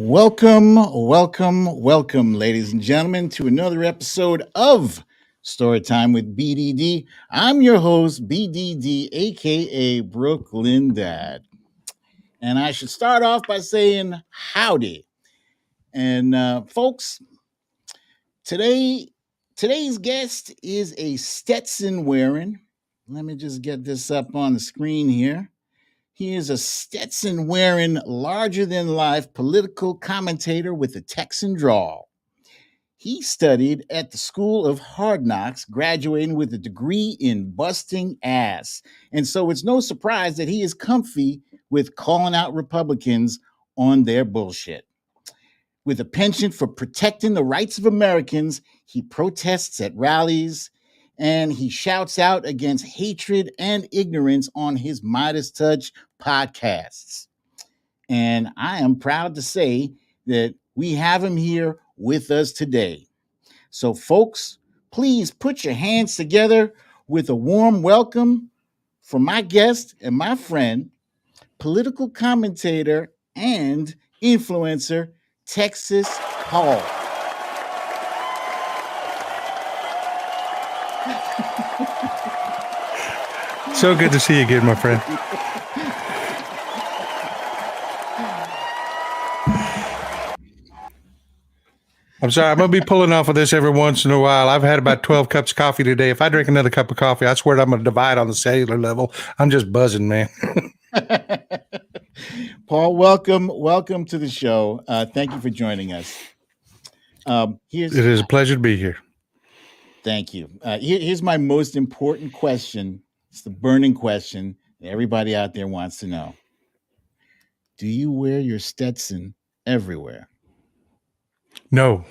Welcome, ladies and gentlemen, to another episode of Storytime with BDD. I'm your host, BDD, aka Brooklyn Dad. And I should start off by saying howdy. And folks, today today's guest is a Stetson wearing. Let me just get this up on the screen here. He is a Stetson wearing, larger than life political commentator with a Texan drawl. He studied at the School of Hard Knocks, graduating with a degree in busting ass. And so it's no surprise that he is comfy with calling out Republicans on their bullshit. With a penchant for protecting the rights of Americans, he protests at rallies and he shouts out against hatred and ignorance on his Midas Touch podcasts. And I am proud to say that we have him here with us today. So, folks, please put your hands together with a warm welcome for my guest and my friend, political commentator and influencer, Texas Paul. So good to see you again, my friend. I'm sorry, I'm going to be pulling off of this every once in a while. I've had about 12 cups of coffee today. If I drink another cup of coffee, I swear I'm going to divide on the cellular level. I'm just buzzing, man. Paul, welcome to the show. Thank you for joining us. It is a pleasure to be here. Thank you. Here's my most important question. It's the burning question that everybody out there wants to know. Do you wear your Stetson everywhere? No,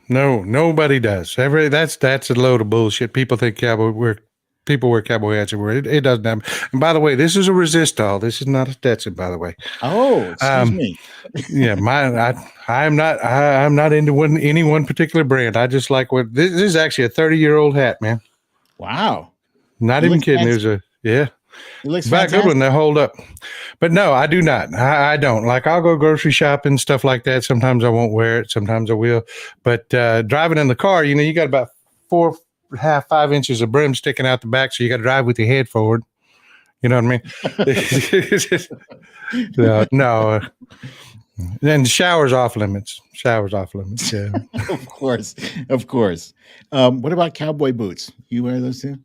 nobody does. That's a load of bullshit. People think people wear cowboy hats everywhere. It doesn't happen. And by the way, this is a resistol. This is not a Stetson, by the way. Oh, excuse me. Yeah, I'm not into any one particular brand. I just like what this is actually a 30-year-old hat, man. Wow. Not even kidding. There's a It looks back fantastic. good one. They hold up. But no, I do not. I don't. Like, I'll go grocery shopping, stuff like that. Sometimes I won't wear it. Sometimes I will. But driving in the car, you got about 4.5 inches of brim sticking out the back, so you got to drive with your head forward. You know what I mean? No. Then showers off limits. Yeah. Of course. What about cowboy boots? You wear those too?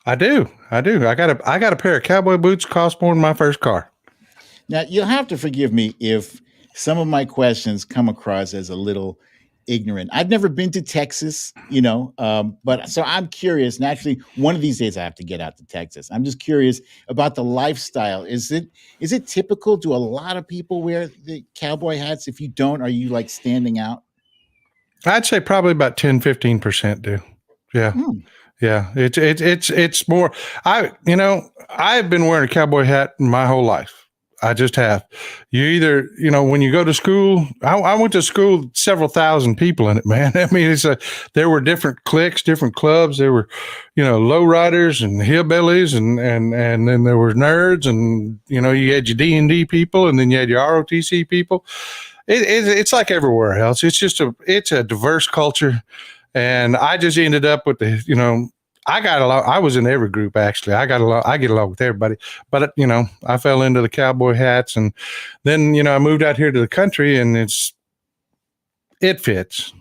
I do. I got a pair of cowboy boots, cost more than my first car. Now, you'll have to forgive me if some of my questions come across as a little ignorant. I've never been to Texas, but so I'm curious. Naturally, one of these days I have to get out to Texas. I'm just curious about the lifestyle. Is it typical? Do a lot of people wear the cowboy hats? If you don't, are you like standing out? I'd say probably about 10-15% do. Yeah. Yeah, it's more. I've been wearing a cowboy hat my whole life. I just have. You either, when you go to school, I went to school, several thousand people in it, man. I mean, there were different cliques, different clubs. There were, lowriders and hillbillies, and then there were nerds, and you had your D&D people, and then you had your ROTC people. It's like everywhere else. It's a diverse culture. And I just ended up with I got along. I was in every group, actually. I get along with everybody, but I fell into the cowboy hats, and then, I moved out here to the country, and it fits.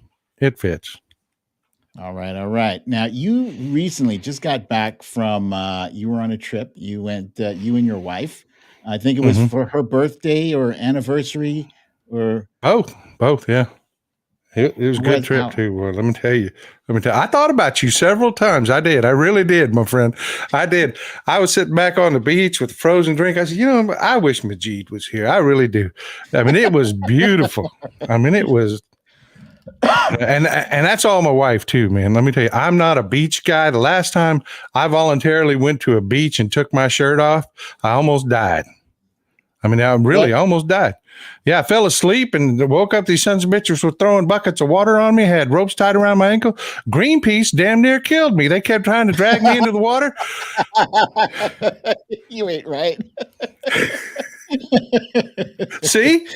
All right. Now, you recently just got back from, you were on a trip. You went, you and your wife, I think it was for her birthday or anniversary or both. Yeah. It was a good trip too. Well, let me tell you, I thought about you several times. I did. I really did, my friend. I did. I was sitting back on the beach with a frozen drink. I said, I wish Majid was here. I really do. I mean, it was beautiful. I mean, it was, and that's all my wife too, man. Let me tell you, I'm not a beach guy. The last time I voluntarily went to a beach and took my shirt off, I almost died. I mean, I really almost died. Yeah, I fell asleep and woke up. These sons of bitches were throwing buckets of water on me, had ropes tied around my ankle. Greenpeace damn near killed me. They kept trying to drag me into the water. You ain't right. See?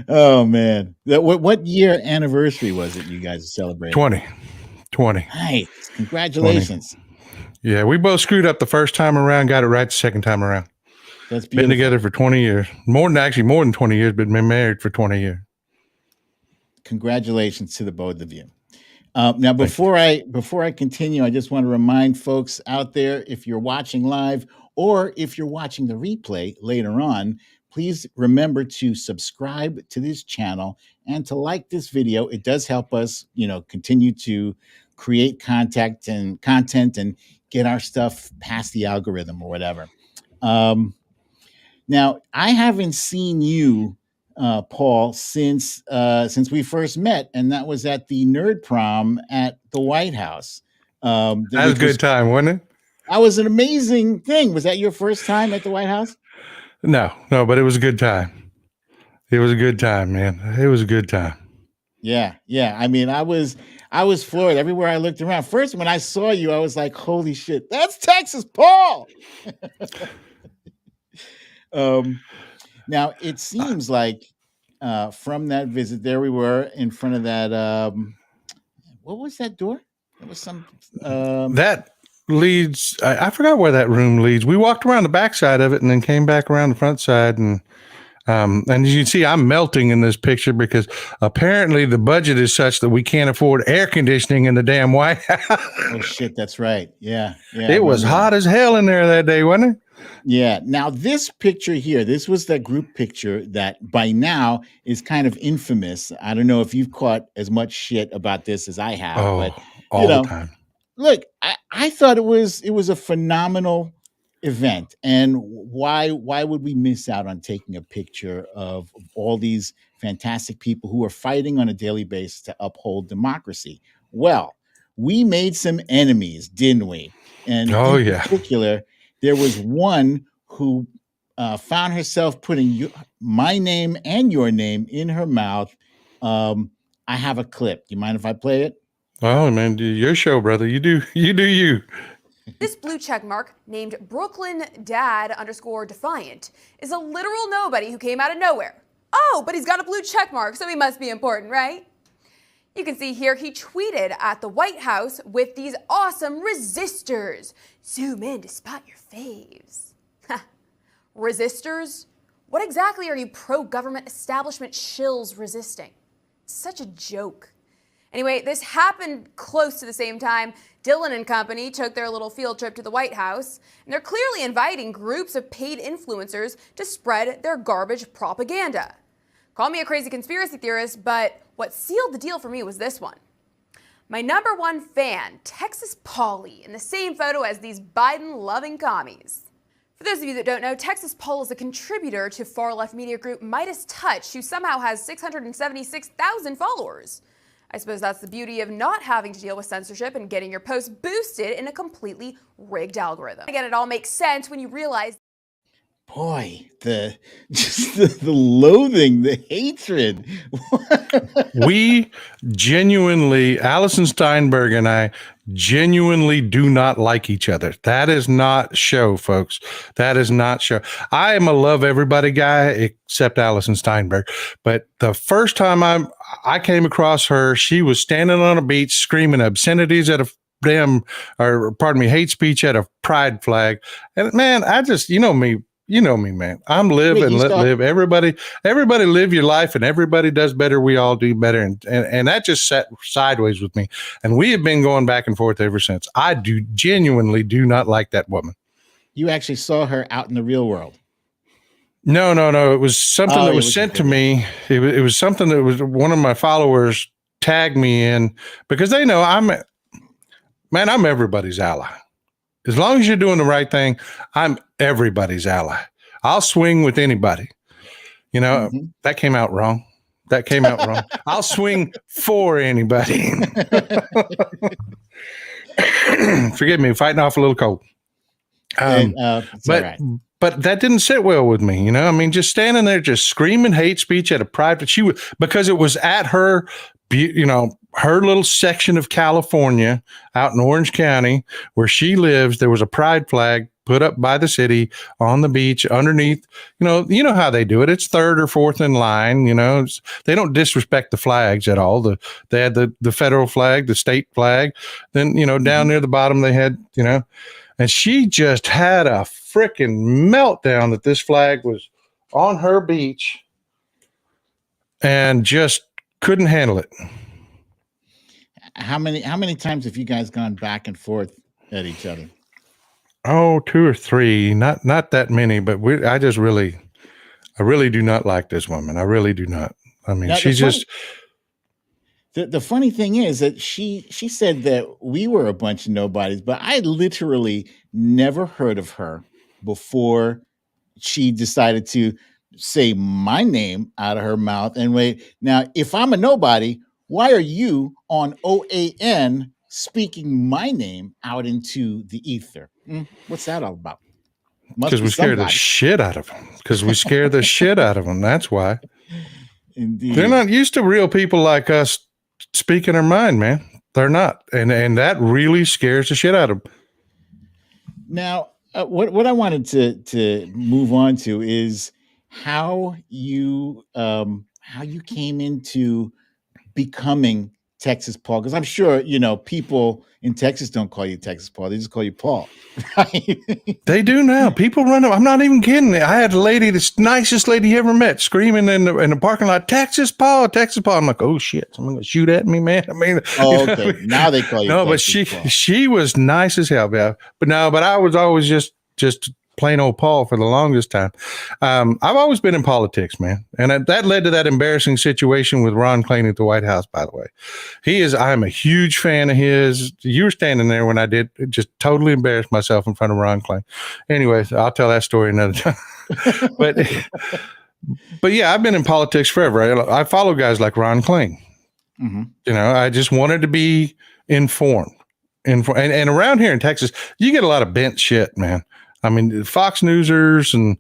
Oh man, what year anniversary was it you guys celebrated? 20. Nice, 20. congratulations. Yeah, we both screwed up the first time around, got it right the second time around. That's Been beautiful. together for 20 years. More than 20 years, but been married for 20 years. Congratulations to the both of you. Now, before I continue, I just want to remind folks out there, if you're watching live or if you're watching the replay later on, please remember to subscribe to this channel and to like this video. It does help us, continue to create content and get our stuff past the algorithm or whatever. Now, I haven't seen you, Paul, since we first met, and that was at the Nerd Prom at the White House. That was a good time, wasn't it? That was an amazing thing. Was that your first time at the White House? No, but it was a good time. It was a good time, man. It was a good time. Yeah. I mean, I was floored everywhere I looked around. First, when I saw you, I was like, "Holy shit, that's Texas Paul!" Now it seems like from that visit, there we were in front of that. What was that door? There was some that leads. I forgot where that room leads. We walked around the backside of it and then came back around the front side. And as you can see, I'm melting in this picture because apparently the budget is such that we can't afford air conditioning in the damn White House. Oh shit, that's right. Yeah. It was hot as hell in there that day, wasn't it? Yeah. Now this picture here, this was that group picture that by now is kind of infamous. I don't know if you've caught as much shit about this as I have, but all the time. Look, I thought it was a phenomenal event, and why would we miss out on taking a picture of all these fantastic people who are fighting on a daily basis to uphold democracy? Well, we made some enemies, didn't we? And in particular, there was one who found herself putting my name and your name in her mouth. I have a clip. Do you mind if I play it? Oh man, your show, brother. You do you. This blue check mark, named Brooklyn Dad _Defiant, is a literal nobody who came out of nowhere. Oh, but he's got a blue check mark, so he must be important, right? You can see here he tweeted at the White House with these awesome resistors. Zoom in to spot your faves. Resistors? What exactly are you pro-government establishment shills resisting? Such a joke. Anyway, this happened close to the same time Dylan and company took their little field trip to the White House, and they're clearly inviting groups of paid influencers to spread their garbage propaganda. Call me a crazy conspiracy theorist, but what sealed the deal for me was this one. My #1 fan, Texas Paulie, in the same photo as these Biden-loving commies. For those of you that don't know, Texas Paul is a contributor to far-left media group Midas Touch, who somehow has 676,000 followers. I suppose that's the beauty of not having to deal with censorship and getting your posts boosted in a completely rigged algorithm. Again, it all makes sense when you realize. Boy, the loathing, the hatred. We genuinely, Allison Steinberg and I genuinely do not like each other. That is not show, folks. That is not show. I am a love everybody guy except Allison Steinberg. But the first time I came across her, she was standing on a beach screaming obscenities at hate speech at a pride flag. And man, I just, you know me, man. I'm live and let live. Everybody live your life, and everybody does better. We all do better. And that just sat sideways with me. And we have been going back and forth ever since. I genuinely do not like that woman. You actually saw her out in the real world. No. It was something that was sent to me. It was something that was one of my followers tagged me in because they know I'm everybody's ally. As long as you're doing the right thing, I'm everybody's ally. I'll swing with anybody. That came out wrong. I'll swing for anybody. Forgive me, fighting off a little cold. But that didn't sit well with me. Just standing there, just screaming hate speech at a private. Because it was at her, her little section of California out in Orange County where she lives. There was a pride flag put up by the city on the beach underneath. You know how they do it. It's third or fourth in line. They don't disrespect the flags at all. They had the federal flag, the state flag. Then down near the bottom they had and she just had a freaking meltdown that this flag was on her beach and just couldn't handle it. How many times have you guys gone back and forth at each other? Oh, 2 or 3, not that many, but I really do not like this woman. I really do not. I mean, Now, she's just. The funny thing is that she said that we were a bunch of nobodies, but I literally never heard of her before she decided to say my name out of her mouth. And wait, now, if I'm a nobody, why are you on OAN speaking my name out into the ether? What's that all about? Because we scared the shit out of them. Because we scared the shit out of them. That's why. Indeed. They're not used to real people like us speaking their mind, man. They're not. And that really scares the shit out of them. Now, what I wanted to move on to is how you came into becoming Texas Paul, because I'm sure people in Texas don't call you Texas Paul; they just call you Paul. Right? They do now. People run up. I'm not even kidding. I had a lady, the nicest lady you ever met, screaming in the parking lot, "Texas Paul, Texas Paul!" I'm like, "Oh shit, someone gonna shoot at me, man!" I mean, okay. Now they call you. No, Texas but Paul. she was nice as hell, yeah. But I was always just plain old Paul for the longest time. I've always been in politics, man. And that led to that embarrassing situation with Ron Klain at the White House, by the way. I'm a huge fan of his. You were standing there when I did, just totally embarrassed myself in front of Ron Klain. Anyways, I'll tell that story another time. But yeah, I've been in politics forever. I follow guys like Ron Klain. Mm-hmm. I just wanted to be informed. And around here in Texas, you get a lot of bent shit, man. I mean, Fox Newsers, and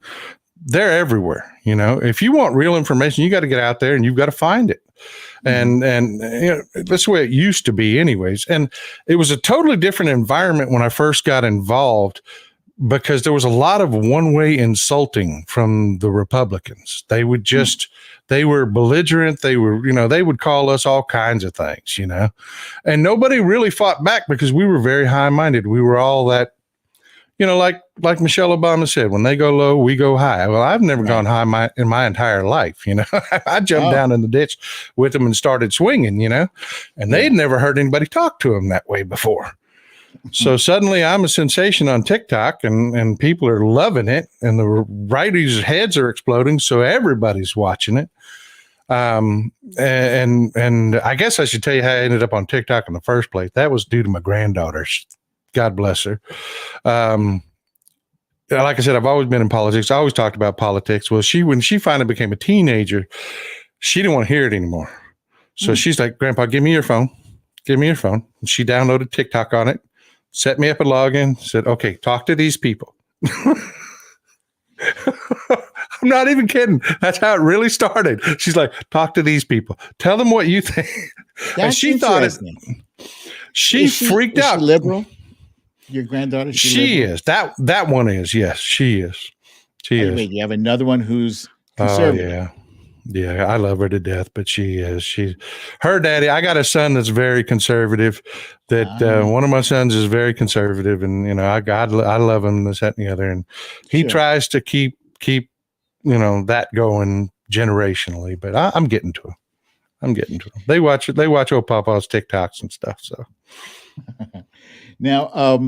they're everywhere. If you want real information, you got to get out there and you've got to find it. Mm-hmm. And that's the way it used to be anyways. And it was a totally different environment when I first got involved, because there was a lot of one-way insulting from the Republicans. They would just, they were belligerent. They were, they would call us all kinds of things, and nobody really fought back because we were very high-minded. We were all that, like Michelle Obama said, when they go low, we go high. Well, I've never gone high in my entire life. I jumped down in the ditch with them and started swinging, and they'd never heard anybody talk to them that way before. So suddenly I'm a sensation on TikTok, and people are loving it, and the righties' heads are exploding. So everybody's watching it. And I guess I should tell you how I ended up on TikTok in the first place. That was due to my granddaughter. God bless her. Like I said, I've always been in politics. I always talked about politics. Well, when she finally became a teenager, she didn't want to hear it anymore. So she's like, "Grandpa, give me your phone. Give me your phone." And she downloaded TikTok on it, set me up a login, said, "Okay, talk to these people." I'm not even kidding. That's how it really started. She's like, "Talk to these people. Tell them what you think." And she thought it. She freaked out. Is she liberal? Your granddaughter? She is. That one is. Yes, she is. She is. Wait, you have another one who's conservative. Oh, yeah. Yeah, I love her to death, but she is. Her daddy. I got a son that's very conservative. One of my sons is very conservative, and I love him, this, that, and the other, and he tries to keep that going generationally. But I'm getting to him. They watch old Papa's TikToks and stuff. So now,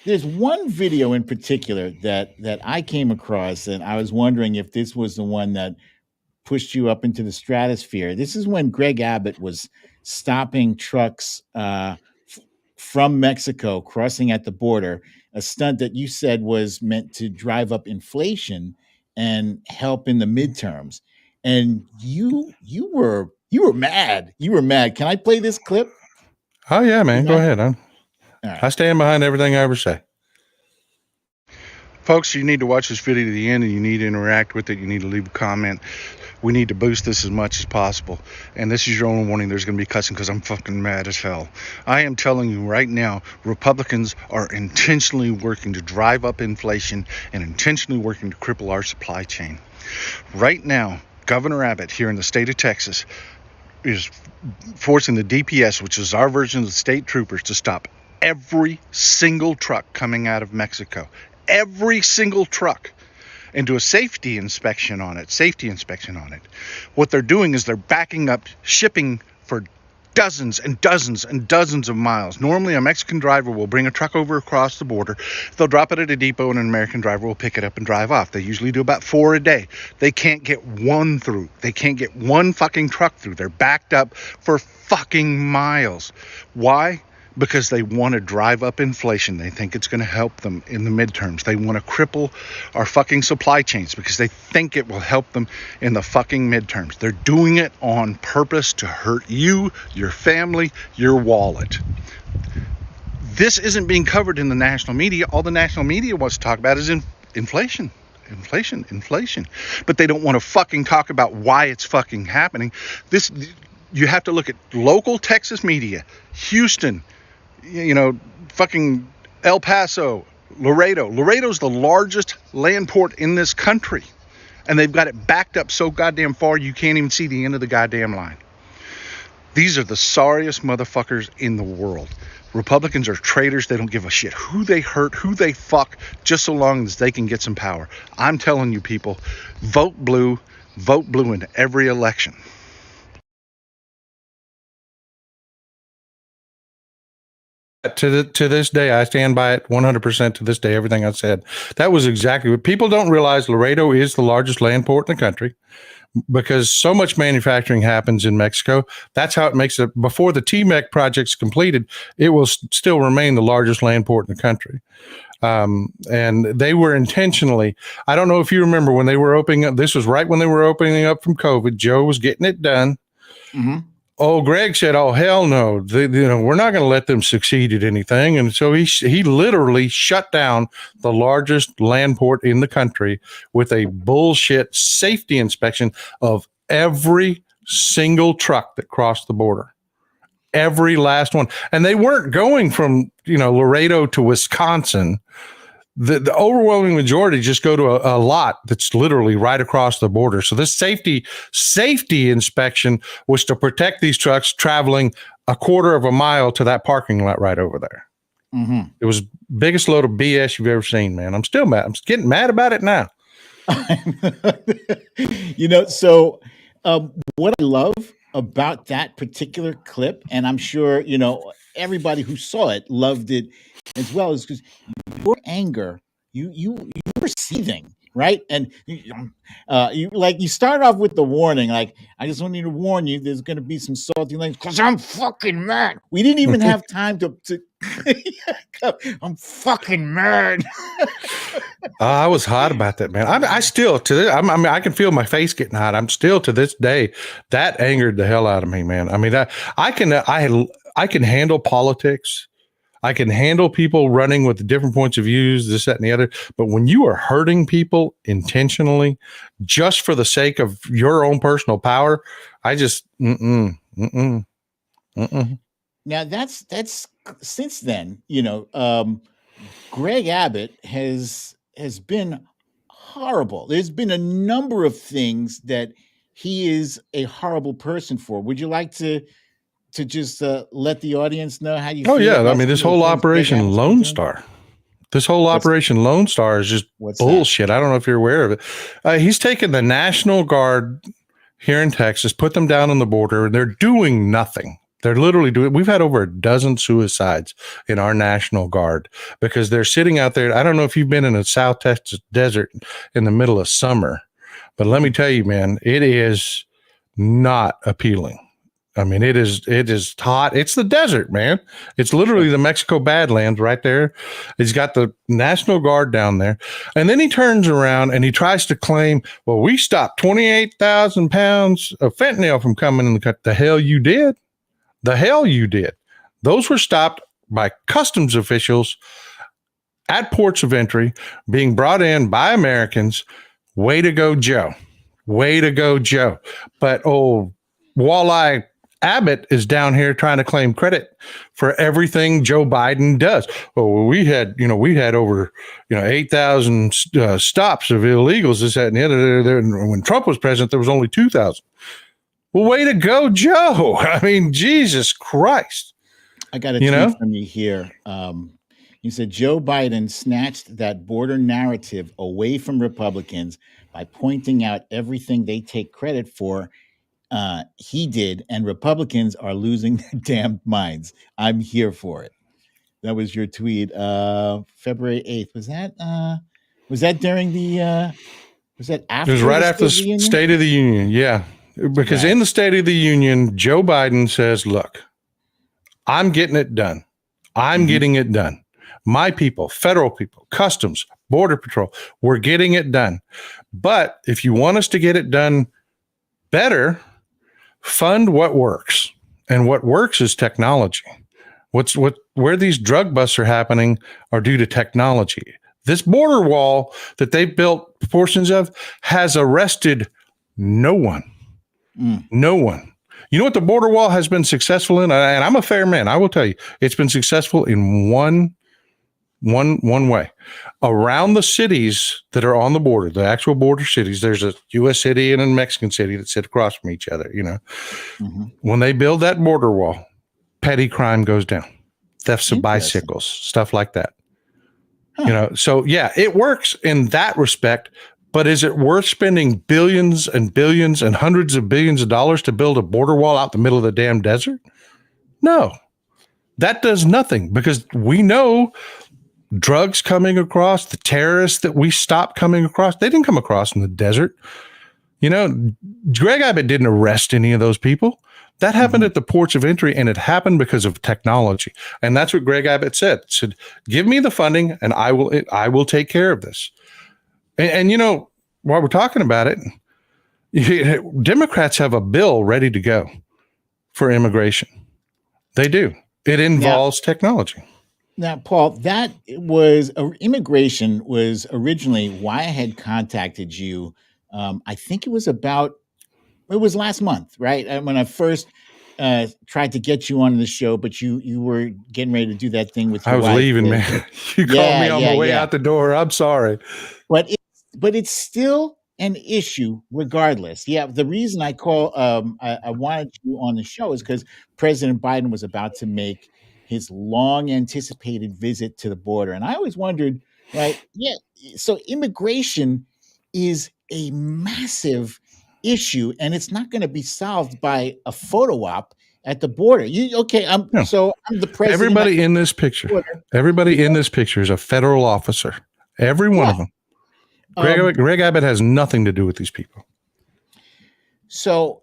there's one video in particular that I came across, and I was wondering if this was the one that pushed you up into the stratosphere. This is when Greg Abbott was stopping trucks from Mexico crossing at the border, a stunt that you said was meant to drive up inflation and help in the midterms. And you were mad. You were mad. Can I play this clip? Oh yeah, man. Go ahead. I stand behind everything I ever say. Folks, you need to watch this video to the end, and you need to interact with it. You need to leave a comment. We need to boost this as much as possible. And this is your own warning. There's going to be cussing because I'm fucking mad as hell. I am telling you right now, Republicans are intentionally working to drive up inflation and intentionally working to cripple our supply chain. Right now, Governor Abbott here in the state of Texas is forcing the DPS, which is our version of the state troopers, to stop every single truck coming out of Mexico. Every single truck. And do a safety inspection on it. What they're doing is they're backing up shipping for dozens and dozens and dozens of miles. Normally, a Mexican driver will bring a truck over across the border. They'll drop it at a depot, and an American driver will pick it up and drive off. They usually do about 4 a day. They can't get one through. They can't get one fucking truck through. They're backed up for fucking miles. Why? Because they want to drive up inflation. They think it's going to help them in the midterms. They want to cripple our fucking supply chains because they think it will help them in the fucking midterms. They're doing it on purpose to hurt you, your family, your wallet. This isn't being covered in the national media. All the national media wants to talk about is inflation. But they don't want to fucking talk about why it's fucking happening. You have to look at local Texas media, Houston, fucking El Paso, Laredo. Laredo's the largest land port in this country. And they've got it backed up so goddamn far you can't even see the end of the goddamn line. These are the sorriest motherfuckers in the world. Republicans are traitors. They don't give a shit who they hurt, who they fuck, just so long as they can get some power. I'm telling you people, vote blue in every election. To this day, I stand by it 100% to this day, everything I said. That was exactly what people don't realize. Laredo is the largest land port in the country because so much manufacturing happens in Mexico. That's how it makes it. Before the TMEC project's completed, it will still remain the largest land port in the country. And they were intentionally, I don't know if you remember when they were opening up, this was right when they were opening up from COVID. Joe was getting it done. Mm-hmm. Oh, Greg said, "Oh, hell no! We're not going to let them succeed at anything." And so he literally shut down the largest land port in the country with a bullshit safety inspection of every single truck that crossed the border, every last one. And they weren't going from Laredo to Wisconsin. The overwhelming majority just go to a lot that's literally right across the border. So this safety inspection was to protect these trucks traveling a quarter of a mile to that parking lot right over there. Mm-hmm. It was biggest load of BS you've ever seen, man. I'm still mad. I'm getting mad about it now. So what I love about that particular clip, and I'm sure, everybody who saw it loved it as well, is because your anger, you were seething, right? And you start off with the warning, like, I just want you to warn you, there's going to be some salty language because I'm fucking mad. We didn't even have time to I'm fucking mad. I was hot about that, man. I still to this, I can feel my face getting hot. I'm still to this day that angered the hell out of me, man. I mean, I can handle politics. I can handle people running with different points of views, this, that, and the other. But when you are hurting people intentionally, just for the sake of your own personal power, I just Now that's since then, Greg Abbott has been horrible. There's been a number of things that he is a horrible person for. Would you like to just let the audience know how you feel? Oh, yeah. I mean, this whole Operation Lone Star. This whole Operation Lone Star is just bullshit. That? I don't know if you're aware of it. He's taken the National Guard here in Texas, put them down on the border, and they're doing nothing. They're literally doing. We've had over a dozen suicides in our National Guard because they're sitting out there. I don't know if you've been in a South Texas desert in the middle of summer, but let me tell you, man, it is not appealing. I mean, it is hot. It's the desert, man. It's literally the Mexico Badlands right there. He's got the National Guard down there. And then he turns around and he tries to claim, well, we stopped 28,000 pounds of fentanyl from coming in the country. The hell you did. The hell you did. Those were stopped by customs officials at ports of entry, being brought in by Americans. Way to go, Joe. Way to go, Joe. But Walleye Abbott is down here trying to claim credit for everything Joe Biden does. Oh, we had over 8,000 stops of illegals. This, that, and the other. When Trump was president, there was only 2,000. Well, way to go, Joe. I mean, Jesus Christ. I got a tweet from you here. You said Joe Biden snatched that border narrative away from Republicans by pointing out everything they take credit for. He did, and Republicans are losing their damn minds. I'm here for it. That was your tweet, February 8th. Was that during the? Was that after? It was right after the State of the Union. Yeah, because in the State of the Union, Joe Biden says, "Look, I'm getting it done. I'm getting it done. My people, federal people, customs, border patrol, we're getting it done. But if you want us to get it done better, fund what works. And what works is technology. Where these drug busts are happening are due to technology. This border wall that they've built portions of has arrested no one. No one. You know what the border wall has been successful in? And I'm a fair man. I will tell you, it's been successful in one way. Around the cities that are on the border, the actual border cities, there's a U.S. city and a Mexican city that sit across from each other. When they build that border wall, petty crime goes down, thefts of bicycles, stuff like that. So yeah, it works in that respect. But is it worth spending billions and billions and hundreds of billions of dollars to build a border wall out the middle of the damn desert? No, that does nothing, because we know drugs coming across, the terrorists that we stopped coming across, they didn't come across in the desert. Greg Abbott didn't arrest any of those people. That happened at the ports of entry, and it happened because of technology. And that's what Greg Abbott said. He said, give me the funding and I will take care of this. And while we're talking about it, Democrats have a bill ready to go for immigration. They do. It involves technology. Now, Paul, immigration was originally why I had contacted you. I think it was last month, right? When I first tried to get you on the show, but you were getting ready to do that thing with your wife. I was leaving, man. You called me on my way out the door. I'm sorry. But it's still an issue regardless. Yeah, the reason I wanted you on the show is because President Biden was about to make his long anticipated visit to the border. And I always wondered, right? Yeah. So immigration is a massive issue, and it's not going to be solved by a photo op at the border. I'm the president. Everybody in this picture is a federal officer. Every one of them. Greg Abbott has nothing to do with these people. So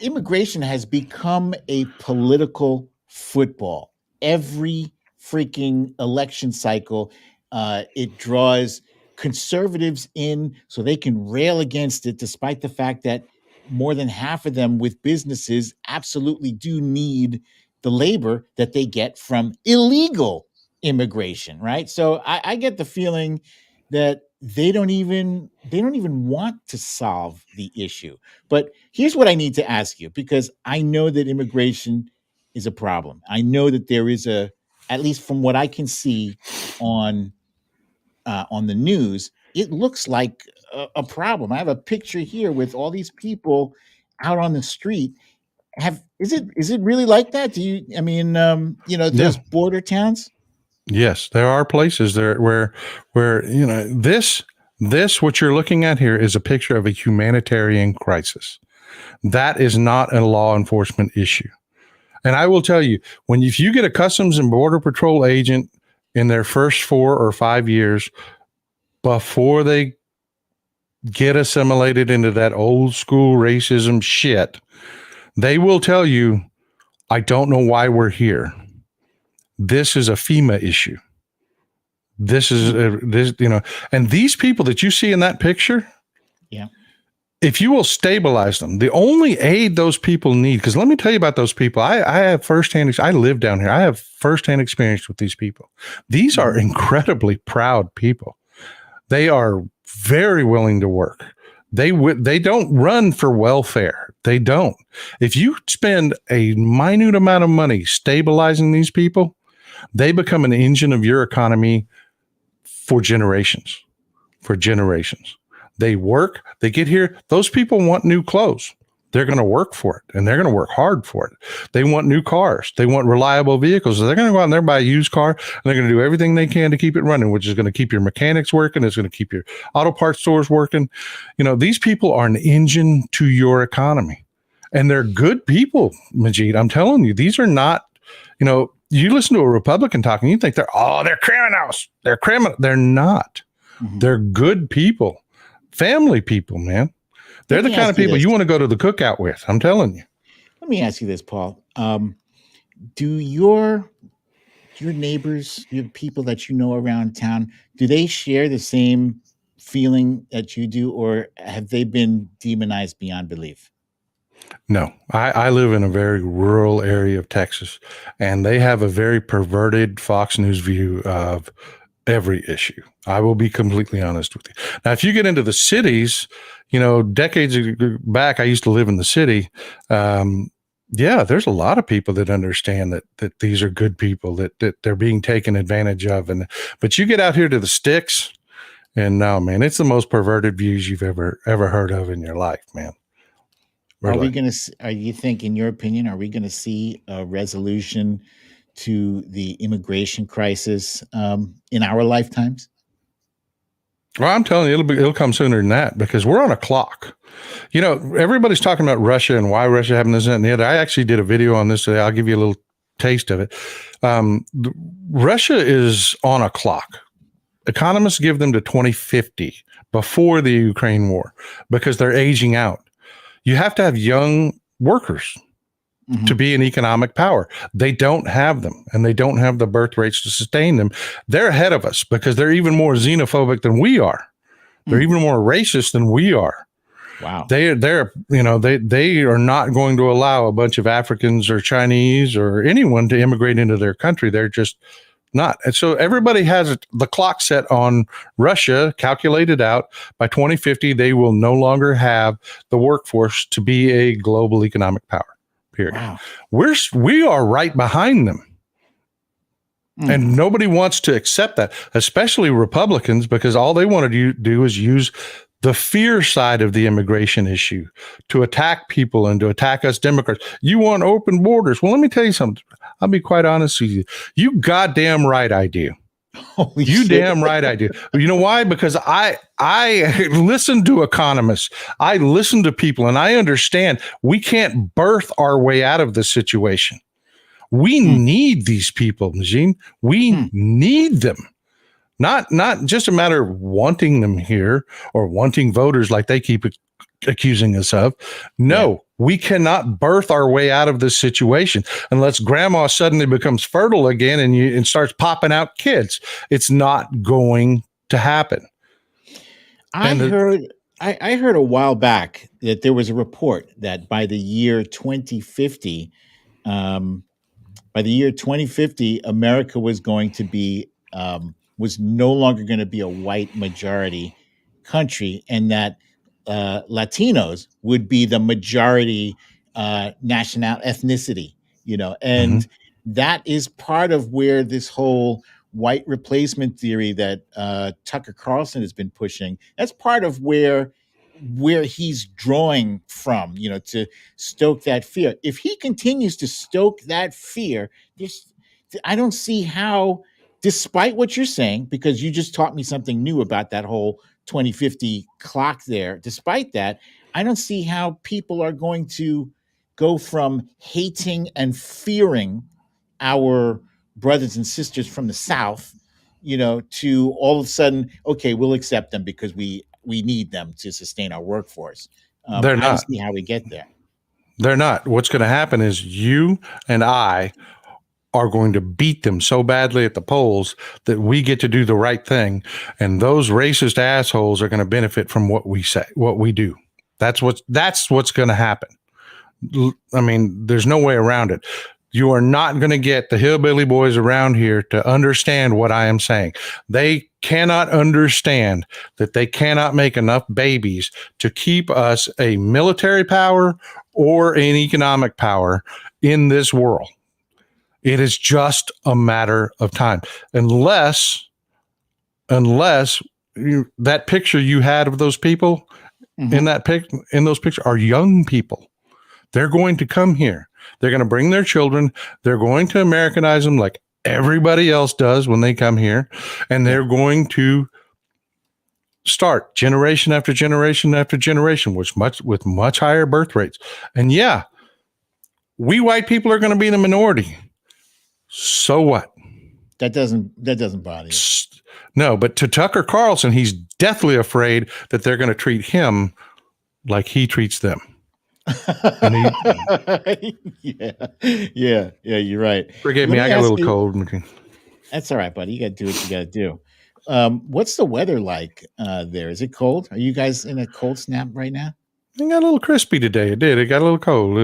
immigration has become a political football. Every freaking election cycle, it draws conservatives in so they can rail against it, despite the fact that more than half of them with businesses absolutely do need the labor that they get from illegal immigration, right? So I get the feeling that they don't even want to solve the issue. But here's what I need to ask you, because I know that immigration is a problem. I know that there is at least from what I can see on the news, it looks like a problem. I have a picture here with all these people out on the street. Is it really like that? Those border towns? Yes, there are places there where this what you're looking at here is a picture of a humanitarian crisis. That is not a law enforcement issue. And I will tell you, if you get a Customs and Border Patrol agent in their first 4 or 5 years, before they get assimilated into that old school racism shit, they will tell you, I don't know why we're here. This is a FEMA issue. This is and these people that you see in that picture, if you will stabilize them, the only aid those people need, because let me tell you about those people. I have firsthand, I live down here. I have firsthand experience with these people. These are incredibly proud people. They are very willing to work. They don't run for welfare. They don't. If you spend a minute amount of money stabilizing these people, they become an engine of your economy for generations. They work, they get here. Those people want new clothes. They're going to work for it, and they're going to work hard for it. They want new cars. They want reliable vehicles. So they're going to go out and they're buy a used car, and they're going to do everything they can to keep it running, which is going to keep your mechanics working. It's going to keep your auto parts stores working. These people are an engine to your economy, and they're good people, Majid. I'm telling you, these are not, you listen to a Republican talking, you think they're criminals. They're criminal. They're not. Mm-hmm. They're good people, family people, man. They're the kind of people you want to go to the cookout with. I'm telling you. Let me ask you this, Paul. Do your neighbors, your people that you know around town, do they share the same feeling that you do, or have they been demonized beyond belief? No, I live in a very rural area of Texas, and they have a very perverted Fox News view of every issue. I will be completely honest with you. Now, if you get into the cities, decades back, I used to live in the city. There's a lot of people that understand that these are good people, that they're being taken advantage of. But you get out here to the sticks, and no, man, it's the most perverted views you've ever heard of in your life, man. Are you think, in your opinion, are we going to see a resolution to the immigration crisis in our lifetimes? Well, I'm telling you, it'll come sooner than that, because we're on a clock. Everybody's talking about Russia and why Russia having this and the other. I actually did a video on this today. I'll give you a little taste of it. Russia is on a clock. Economists give them to 2050 before the Ukraine war, because they're aging out. You have to have young workers to be an economic power. They don't have them, and they don't have the birth rates to sustain them. They're ahead of us because they're even more xenophobic than we are. They're even more racist than we are. Wow. They are not going to allow a bunch of Africans or Chinese or anyone to immigrate into their country. They're just not. And so everybody has the clock set on Russia, calculated out. By 2050, they will no longer have the workforce to be a global economic power. Period. Wow. We are right behind them. And nobody wants to accept that, especially Republicans, because all they want to do is use the fear side of the immigration issue to attack people and to attack us Democrats. You want open borders. Well, let me tell you something. I'll be quite honest with you. You goddamn right I do. Holy you shit. Damn right I do. You know why? Because I listen to economists. I listen to people, and I understand we can't birth our way out of this situation. We need these people, Najim. We need them. Not just a matter of wanting them here or wanting voters like they keep accusing us of. No, we cannot birth our way out of this situation unless grandma suddenly becomes fertile again and starts popping out kids. It's not going to happen. I heard a while back that there was a report that by the year 2050, America was going to be was no longer going to be a white majority country, and that Latinos would be the majority national ethnicity, and that is part of where this whole white replacement theory that Tucker Carlson has been pushing, that's part of where he's drawing from, to stoke that fear. If he continues to stoke that fear, I don't see how, despite what you're saying, because you just taught me something new about that whole 2050 clock there. Despite that, I don't see how people are going to go from hating and fearing our brothers and sisters from the South, to all of a sudden, okay, we'll accept them because we need them to sustain our workforce. They're not. I don't see how we get there. They're not. What's going to happen is you and I are going to beat them so badly at the polls that we get to do the right thing. And those racist assholes are going to benefit from what we say, what we do. That's what's going to happen. I mean, there's no way around it. You are not going to get the hillbilly boys around here to understand what I am saying. They cannot understand that they cannot make enough babies to keep us a military power or an economic power in this world. It is just a matter of time. Unless that picture you had of those people in those pictures are young people. They're going to come here. They're going to bring their children. They're going to Americanize them like everybody else does when they come here. And they're going to start generation after generation after generation, with much higher birth rates. And yeah, we white people are going to be the minority. So what? That doesn't bother you. No, but to Tucker Carlson, he's deathly afraid that they're going to treat him like he treats them. Yeah, you're right. Forgive me, I got a little cold. That's all right, buddy. You got to do what you got to do. What's the weather like there? Is it cold? Are you guys in a cold snap right now? It got a little crispy today. It did. It got a little cold.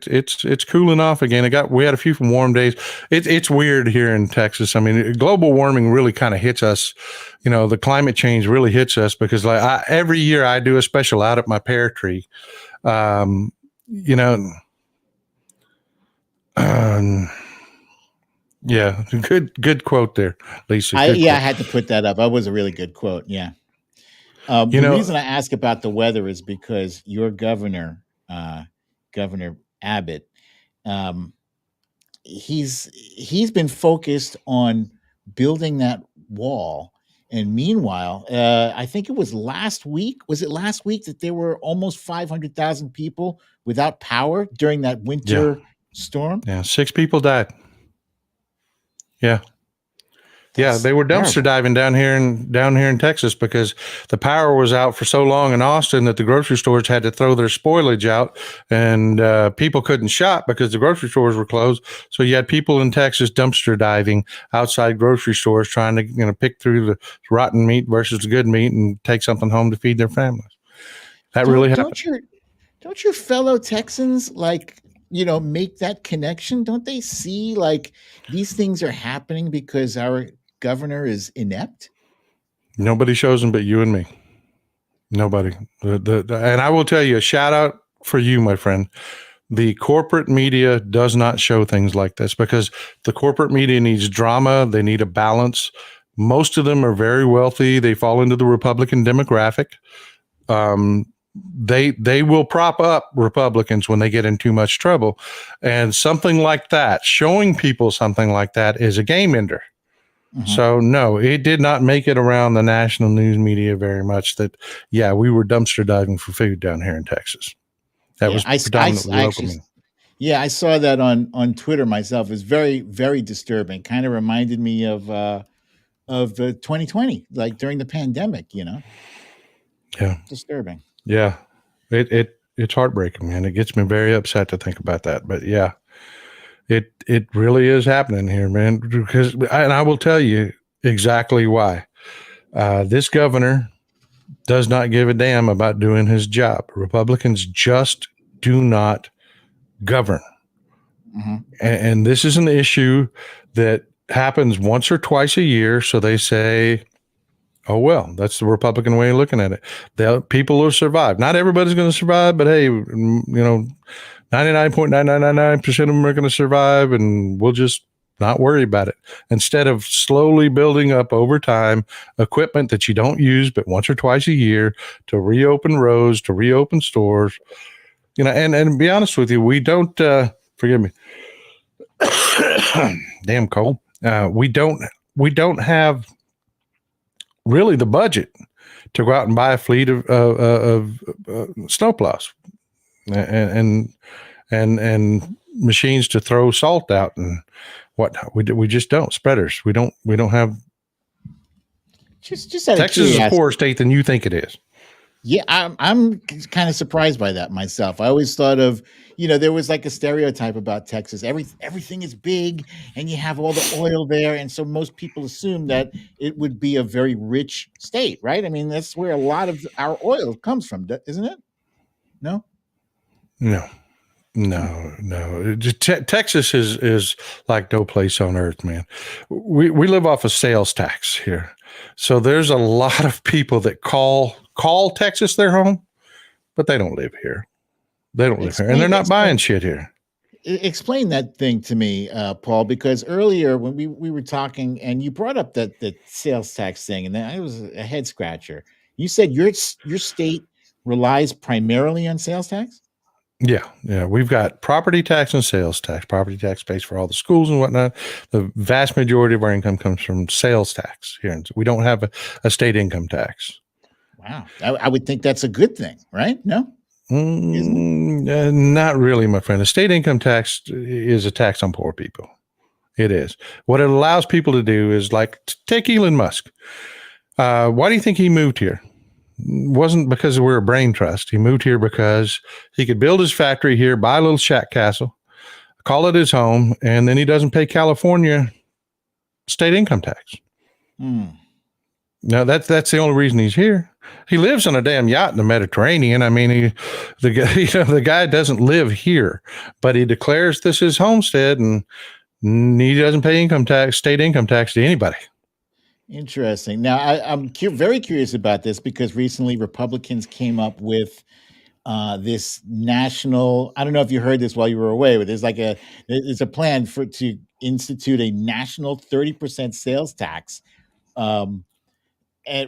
It's cooling off again. We had a few warm days. It's weird here in Texas. I mean, global warming really kind of hits us. The climate change really hits us because every year I do a special out at my pear tree. Yeah, good quote there, Lisa. I had to put that up. That was a really good quote. Yeah. The reason I ask about the weather is because your governor, Governor Abbott, he's been focused on building that wall. And meanwhile, I think it was last week. Was it last week that there were almost 500,000 people without power during that winter storm? Yeah, 6 people died. Yeah. Yeah, they were dumpster diving down here in Texas because the power was out for so long in Austin that the grocery stores had to throw their spoilage out, and people couldn't shop because the grocery stores were closed. So you had people in Texas dumpster diving outside grocery stores trying to pick through the rotten meat versus the good meat and take something home to feed their families. That really happened. Don't your fellow Texans make that connection? Don't they see these things are happening because our governor is inept? Nobody shows them but you and me. Nobody. And I will tell you, a shout out for you, my friend. The corporate media does not show things like this because the corporate media needs drama. They need a balance. Most of them are very wealthy. They fall into the Republican demographic. They will prop up Republicans when they get in too much trouble. And something like that, showing people something like that, is a game ender. Mm-hmm. So no, it did not make it around the national news media very much that, we were dumpster diving for food down here in Texas. That was predominantly local. Yeah, I saw that on Twitter myself. It was very, very disturbing. Kind of reminded me of 2020, during the pandemic, Yeah. Disturbing. Yeah. It's heartbreaking, man. It gets me very upset to think about that. But yeah. It really is happening here, man, and I will tell you exactly why. This governor does not give a damn about doing his job. Republicans just do not govern. Mm-hmm. And this is an issue that happens once or twice a year. So they say, oh, well, that's the Republican way of looking at it. People will survive. Not everybody's going to survive, but hey, 99.9999% of them are going to survive, and we'll just not worry about it. Instead of slowly building up over time equipment that you don't use but once or twice a year to reopen roads, to reopen stores, and to be honest with you, we don't, forgive me, damn cold. We don't have really the budget to go out and buy a fleet of snowplows and machines to throw salt out and whatnot. We just don't. Spreaders. We don't have. Just out of Texas is a poorer state than you think it is. Yeah, I'm kind of surprised by that myself. I always thought of, there was like a stereotype about Texas. Everything is big and you have all the oil there. And so most people assume that it would be a very rich state, right? I mean, that's where a lot of our oil comes from, isn't it? No? No. No. Texas is like no place on earth, man. We live off of sales tax here, so there's a lot of people that call Texas their home, but they don't live here. They don't live here, and they're not buying shit here. Explain that thing to me, Paul, because earlier when we were talking and you brought up that the sales tax thing, and it was a head scratcher. You said your state relies primarily on sales tax? Yeah. We've got property tax and sales tax. Property tax pays for all the schools and whatnot. The vast majority of our income comes from sales tax here. And we don't have a state income tax. Wow. I would think that's a good thing, right? No? Not really, my friend. The state income tax is a tax on poor people. It is. What it allows people to do is like, take Elon Musk. Why do you think he moved here? Wasn't because we're a brain trust. He moved here because he could build his factory here, buy a little shack castle, call it his home, and then he doesn't pay California state income tax. No, that's the only reason he's here. He lives on a damn yacht in the Mediterranean. I mean, the guy doesn't live here, but he declares this his homestead, and he doesn't pay state income tax to anybody. Interesting. Now, I'm very curious about this because recently Republicans came up with this national. I don't know if you heard this while you were away, but there's a plan to institute a national 30% sales tax,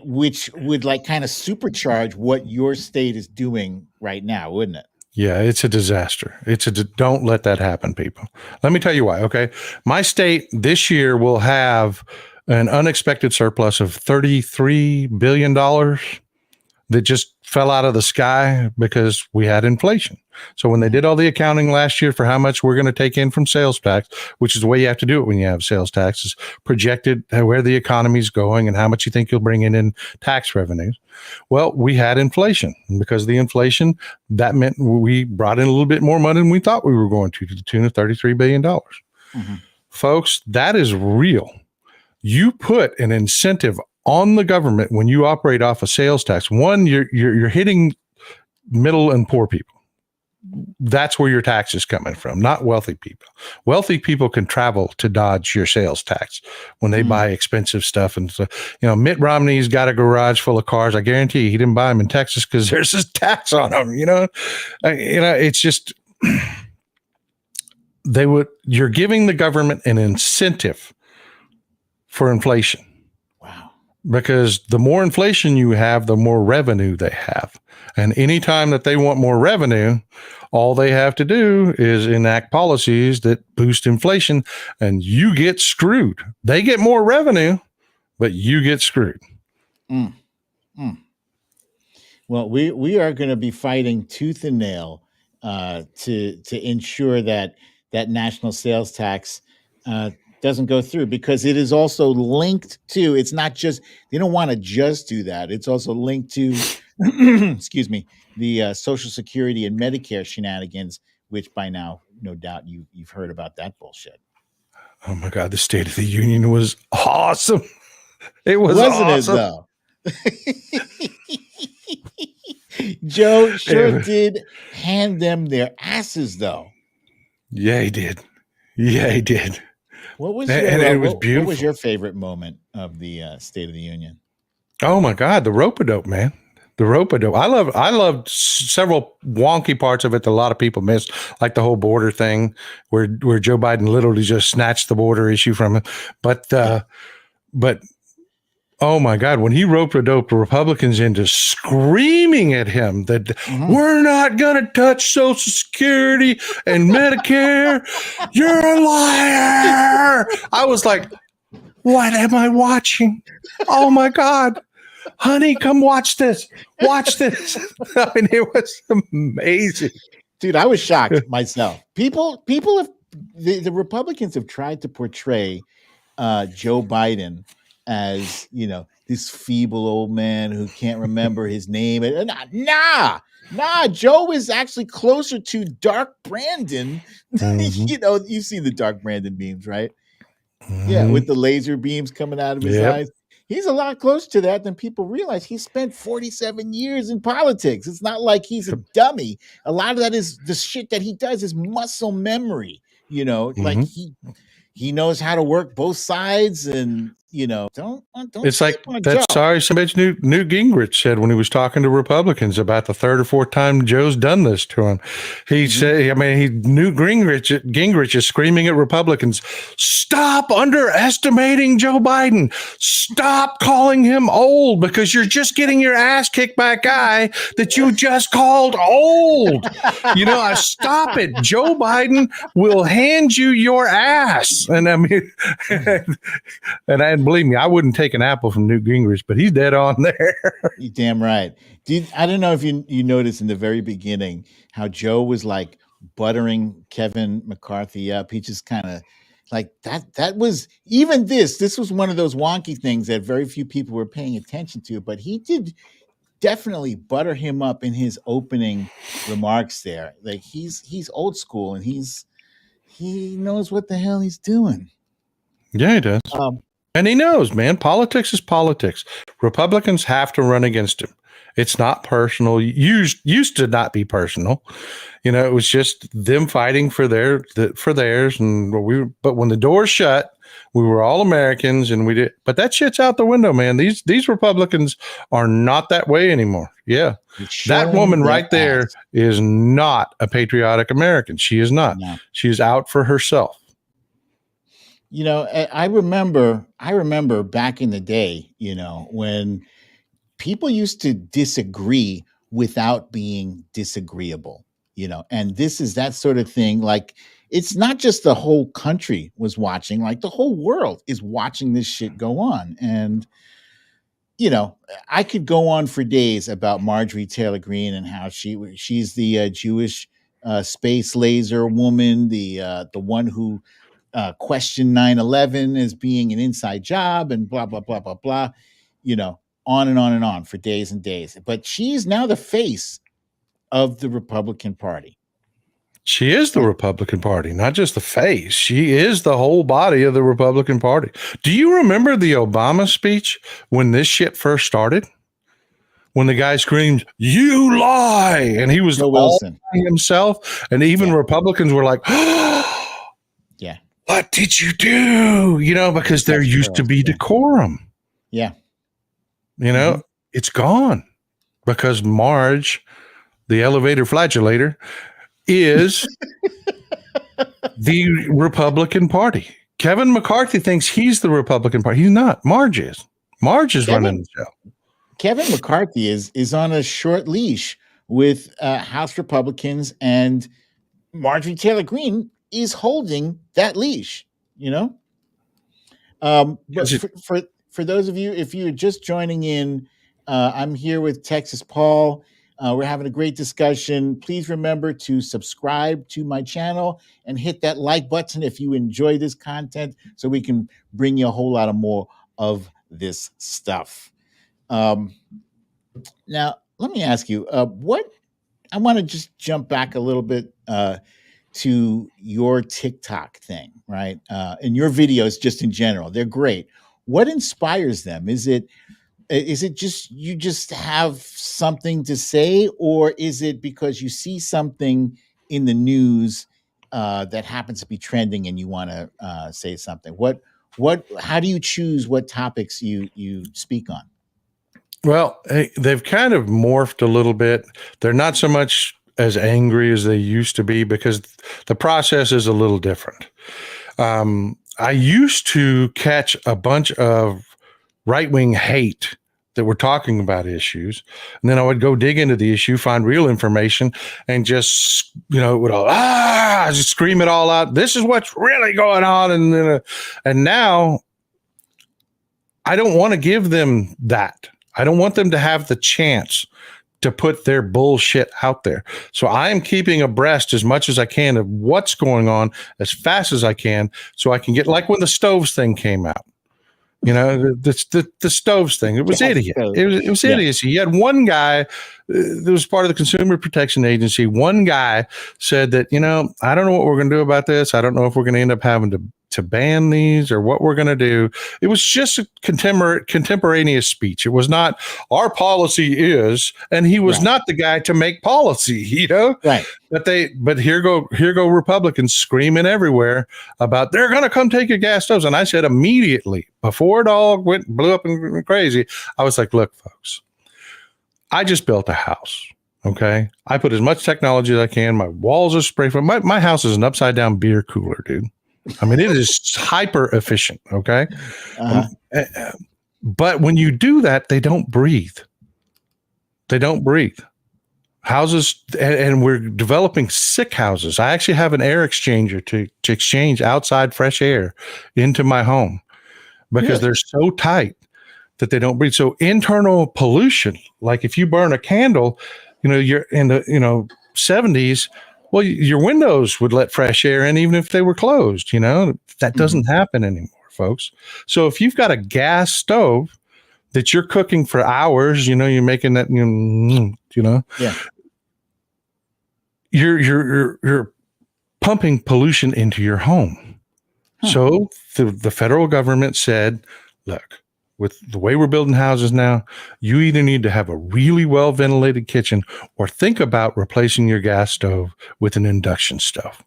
which would like kind of supercharge what your state is doing right now, wouldn't it? Yeah, it's a disaster. Don't let that happen, people. Let me tell you why. Okay, my state this year will have an unexpected surplus of $33 billion that just fell out of the sky because we had inflation. So when they did all the accounting last year for how much we're going to take in from sales tax, which is the way you have to do it when you have sales taxes, projected where the economy is going and how much you think you'll bring in tax revenues. Well, we had inflation. And because of the inflation, that meant we brought in a little bit more money than we thought we were going to the tune of $33 billion. Mm-hmm. Folks, that is real. You put an incentive on the government when you operate off a sales tax. One, you're hitting middle and poor people. That's where your tax is coming from, not wealthy people. Wealthy people can travel to dodge your sales tax when they buy expensive stuff. And so, Mitt Romney's got a garage full of cars. I guarantee you, he didn't buy them in Texas because there's this tax on them. It's just you're giving the government an incentive for inflation. Wow. Because the more inflation you have, the more revenue they have. And anytime that they want more revenue, all they have to do is enact policies that boost inflation, and you get screwed. They get more revenue, but you get screwed. Well, we are going to be fighting tooth and nail to ensure that national sales tax doesn't go through, because it is also linked to, it's not just, they don't want to just do that. It's also linked to, excuse me, the Social Security and Medicare shenanigans, which by now, no doubt you've heard about that bullshit. Oh my God, the State of the Union was awesome. It was Wasn't awesome. It though? Joe sure did hand them their asses though. Yeah, he did. Yeah, he did. What was it was beautiful. What was your favorite moment of the State of the Union? Oh my God, the rope-a-dope, man. The rope-a-dope. I loved several wonky parts of it that a lot of people missed, like the whole border thing, where Joe Biden literally just snatched the border issue from him. But oh my God, when he rope-a-doped the Republicans into screaming at him that we're not going to touch Social Security and Medicare, you're a liar. I was like, what am I watching? Oh my God. Honey, come watch this. Watch this. I mean, it was amazing. Dude, I was shocked myself. People have, the Republicans have tried to portray Joe Biden as, this feeble old man who can't remember his name. Nah, Joe is actually closer to Dark Brandon. You know, you've seen the Dark Brandon memes, right? Yeah, with the laser beams coming out of his eyes. He's a lot closer to that than people realize. He spent 47 years in politics. It's not like he's a dummy. A lot of that is the shit that he does is muscle memory. You know, like he knows how to work both sides, and you know, don't. It's like that sorry some bitch Newt Gingrich said when he was talking to Republicans about the third or fourth time Joe's done this to him. He said, I mean, Newt Gingrich is screaming at Republicans, stop underestimating Joe Biden. Stop calling him old because you're just getting your ass kicked by a guy that you just called old. You know, stop it. Joe Biden will hand you your ass. And I mean, and believe me, I wouldn't take an apple from Newt Gingrich, but he's dead on there. You're damn right. I don't know if you noticed in the very beginning how Joe was like buttering Kevin McCarthy up. He just kind of like that was even this was one of those wonky things that very few people were paying attention to, but he did definitely butter him up in his opening remarks there. Like he's old school and he knows what the hell he's doing. Yeah, he does. And he knows, man, politics is politics. Republicans have to run against him. It's not personal. Used to not be personal. You know, it was just them fighting for theirs. And but when the doors shut, we were all Americans and we did. But that shit's out the window, man. These Republicans are not that way anymore. Yeah. That woman right there is not a patriotic American. She is not. No. She is out for herself. You know, I remember back in the day, you know, when people used to disagree without being disagreeable, you know, and this is that sort of thing. Like, it's not just the whole country was watching, like the whole world is watching this shit go on. And, you know, I could go on for days about Marjorie Taylor Greene and how she's the Jewish space laser woman, the one who questioned 9/11 as being an inside job and blah, blah, blah, blah, blah, you know, on and on and on for days and days. But she's now the face of the Republican Party. She is the Republican Party, not just the face. She is the whole body of the Republican Party. Do you remember the Obama speech when this shit first started? When the guy screamed, "You lie!" and he was all by himself, and even Republicans were like, "Oh, yeah. What did you do?" You know, because there used to be decorum. Yeah. You know, it's gone because Marge, the elevator flagellator, is the Republican Party. Kevin McCarthy thinks he's the Republican Party. He's not. Marge is. Marge is running the show. Kevin McCarthy is on a short leash with House Republicans, and Marjorie Taylor Greene is holding that leash, you know? But for those of you, if you're just joining in, I'm here with Texas Paul. We're having a great discussion. Please remember to subscribe to my channel and hit that like button if you enjoy this content so we can bring you a whole lot of more of this stuff. Now, let me ask you, I want to just jump back a little bit to your TikTok thing, right? And your videos just in general, they're great. What inspires them? Is it just you just have something to say, or is it because you see something in the news that happens to be trending and you want to say something? How do you choose what topics you speak on? Well, they've kind of morphed a little bit. They're not so much as angry as they used to be because the process is a little different. I used to catch a bunch of right-wing hate that were talking about issues. And then I would go dig into the issue, find real information, and just, you know, would just scream it all out. This is what's really going on. And now I don't want to give them that. I don't want them to have the chance to put their bullshit out there. So I am keeping abreast as much as I can of what's going on as fast as I can so I can get, like when the stoves thing came out. You know, the stoves thing. It was idiot. It was idiocy. You had one guy that was part of the Consumer Protection Agency. One guy said that, you know, I don't know what we're going to do about this. I don't know if we're going to end up having to ban these or what we're going to do. It was just a contemporaneous speech. It was not our policy is, and he was not the guy to make policy, you know? Right. But here go Republicans screaming everywhere about they're going to come take your gas stoves. And I said immediately before it all blew up and went crazy, I was like, look, folks, I just built a house. Okay. I put as much technology as I can. My walls are spray foam. My house is an upside down beer cooler, dude. I mean, it is hyper efficient. Okay. But when you do that, they don't breathe. They don't breathe. Houses, and we're developing sick houses. I actually have an air exchanger to exchange outside fresh air into my home because they're so tight that they don't breathe. So internal pollution, like if you burn a candle, you know, you're in the 70s, well, your windows would let fresh air in even if they were closed. You know, that doesn't happen anymore, folks. So if you've got a gas stove that you're cooking for hours, you know, you're making that, you're pumping pollution into your home. So the federal government said, look, with the way we're building houses now, you either need to have a really well ventilated kitchen or think about replacing your gas stove with an induction stove.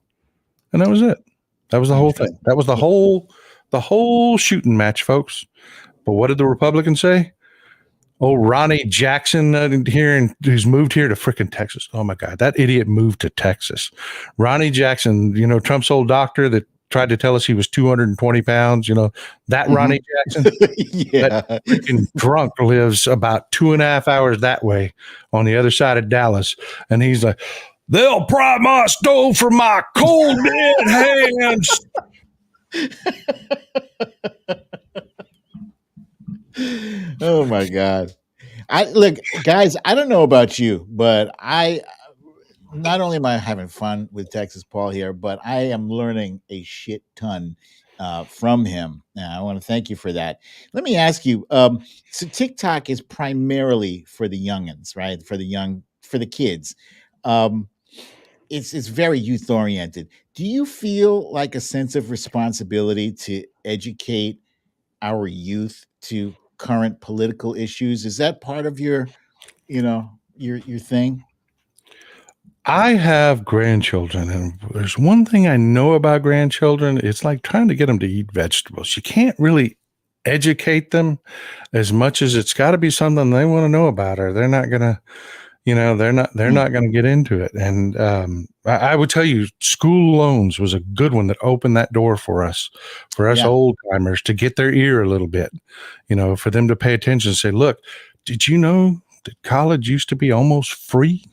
And that was it. That was the whole thing. That was the whole shooting match, folks. But what did the Republicans say? Oh, Ronnie Jackson who's moved here to frickin' Texas. Oh my God, that idiot moved to Texas. Ronnie Jackson, you know, Trump's old doctor that tried to tell us he was 220 pounds, you know, that Ronnie Jackson, that freaking drunk lives about 2.5 hours that way on the other side of Dallas. And he's like, they'll pry my stove from my cold dead hands. Oh my God. Look, guys, I don't know about you, but not only am I having fun with Texas Paul here, but I am learning a shit ton from him. I want to thank you for that. Let me ask you, so TikTok is primarily for the youngins, right? For the kids. It's very youth oriented. Do you feel like a sense of responsibility to educate our youth to current political issues? Is that part of your thing? I have grandchildren, and there's one thing I know about grandchildren. It's like trying to get them to eat vegetables. You can't really educate them as much as it's got to be something they want to know about, or they're not going to, they're not going to get into it. And I would tell you, school loans was a good one that opened that door for us old timers to get their ear a little bit, for them to pay attention and say, look, did you know that college used to be almost free?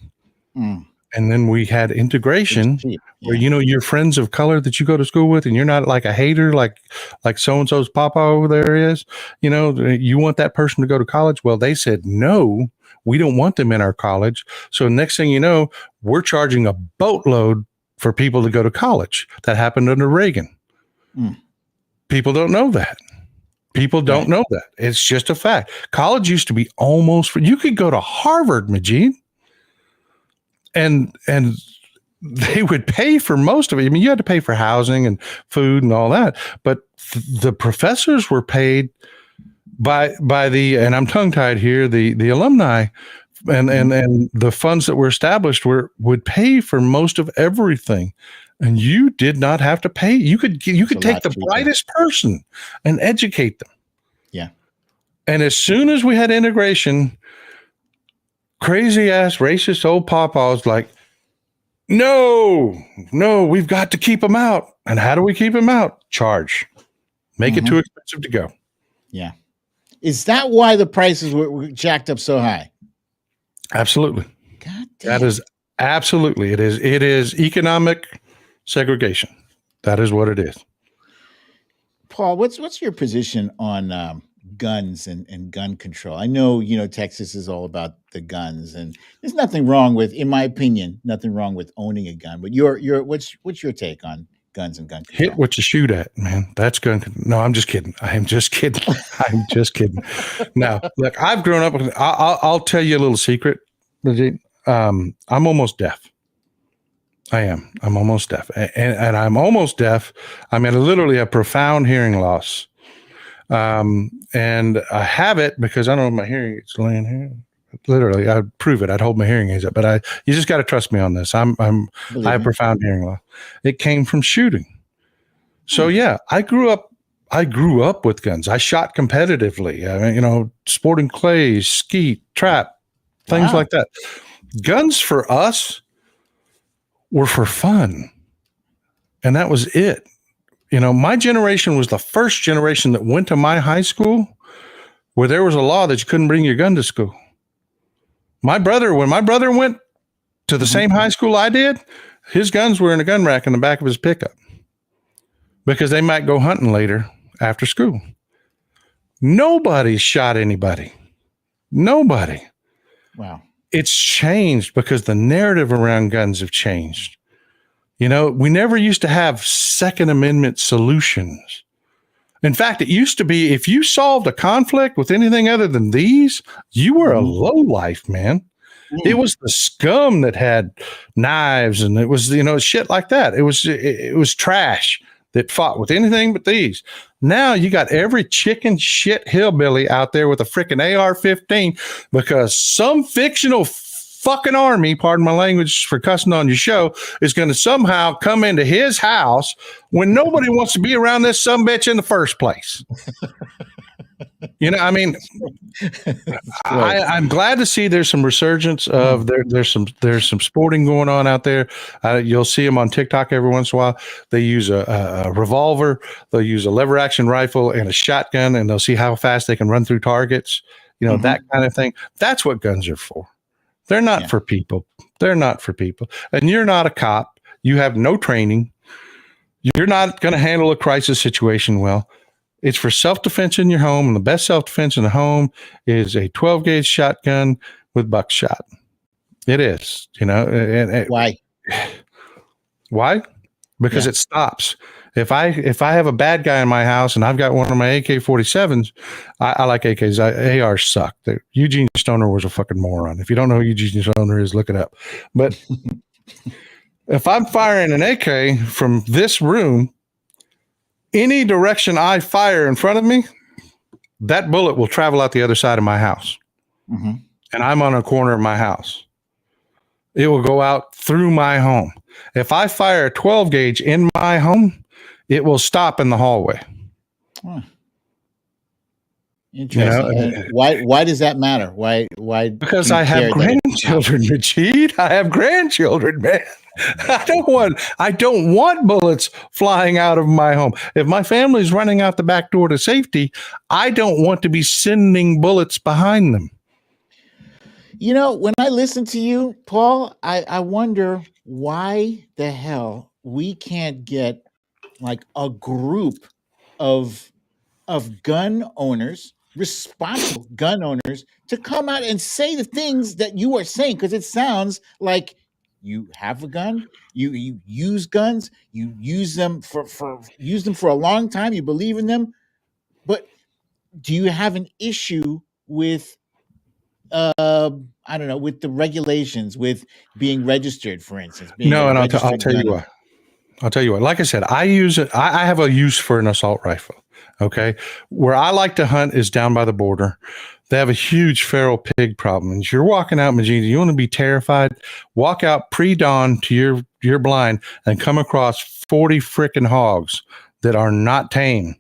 And then we had integration where, your friends of color that you go to school with, and you're not like a hater, like so-and-so's papa over there is, you want that person to go to college. Well, they said, no, we don't want them in our college. So next thing you know, we're charging a boatload for people to go to college. That happened under Reagan. People don't know that. People don't know that. It's just a fact. College used to be almost free. You could go to Harvard, Majid. And they would pay for most of it. I mean, you had to pay for housing and food and all that, but the professors were paid by the, and I'm tongue tied here, the alumni and the funds that were established would pay for most of everything. And you did not have to pay. You could take the brightest person and educate them. Yeah. And as soon as we had integration, crazy ass racist old papa was like, no, we've got to keep them out. And how do we keep them out? Charge. Make it too expensive to go. Yeah. Is that why the prices were jacked up so high? Absolutely. God damn. That is absolutely. It is economic segregation. That is what it is. Paul, what's your position on guns and gun control? I know, Texas is all about the guns, and there's nothing wrong with, in my opinion, nothing wrong with owning a gun. But what's your take on guns and gun control. Hit what you shoot at, man. That's gun. No, I'm just kidding. I'm just kidding. I'm just kidding. Now, look, I've grown up with. I'll tell you a little secret, Brigitte. I'm almost deaf. I am. I'm almost deaf, and I'm almost deaf. I mean, I literally have profound hearing loss, and I have it because I don't know if my hearing is laying here. Literally, I'd prove it. I'd hold my hearing aids up, but you just got to trust me on this. I have profound hearing loss. It came from shooting. So yeah, I grew up with guns. I shot competitively. I mean, sporting clays, skeet, trap, things like that. Guns for us were for fun. And that was it. My generation was the first generation that went to my high school where there was a law that you couldn't bring your gun to school. When my brother went to the same high school I did, his guns were in a gun rack in the back of his pickup because they might go hunting later after school. Nobody shot anybody. Nobody. Wow. It's changed because the narrative around guns have changed. We never used to have Second Amendment solutions. In fact, it used to be if you solved a conflict with anything other than these, you were a lowlife, man. It was the scum that had knives, and it was shit like that. It was trash that fought with anything but these. Now you got every chicken shit hillbilly out there with a freaking AR-15 because some fictional fucking army, pardon my language for cussing on your show, is going to somehow come into his house when nobody wants to be around this sumbitch in the first place. I'm glad to see there's some resurgence of there's some sporting going on out there. You'll see them on TikTok every once in a while. They use a revolver, they'll use a lever action rifle and a shotgun, and they'll see how fast they can run through targets. That kind of thing. That's what guns are for. They're not for people. They're not for people. And you're not a cop. You have no training. You're not going to handle a crisis situation well. It's for self-defense in your home, and the best self-defense in the home is a 12-gauge shotgun with buckshot. It is, Why? Why? Because it stops. If I have a bad guy in my house and I've got one of my AK-47s, I like AKs. ARs suck. Eugene Stoner was a fucking moron. If you don't know who Eugene Stoner is, look it up. But if I'm firing an AK from this room, any direction I fire in front of me, that bullet will travel out the other side of my house. Mm-hmm. And I'm on a corner of my house. It will go out through my home. If I fire a 12 gauge in my home, it will stop in the hallway. Huh. Interesting. Why does that matter? Why? Because I have grandchildren, Majid. I have grandchildren, man. I don't want bullets flying out of my home. If my family's running out the back door to safety, I don't want to be sending bullets behind them. When I listen to you, Paul, I wonder why the hell we can't get like a group of gun owners, responsible gun owners, to come out and say the things that you are saying, because it sounds like you have a gun, you use guns, you use them for a long time, you believe in them, but do you have an issue with with the regulations, with being registered, for instance? No, and I'll tell you why. I'll tell you what. Like I said, I use it. I have a use for an assault rifle. Okay, where I like to hunt is down by the border. They have a huge feral pig problem. And if you're walking out, Majid, you want to be terrified, walk out pre-dawn to your blind and come across 40 freaking hogs that are not tame.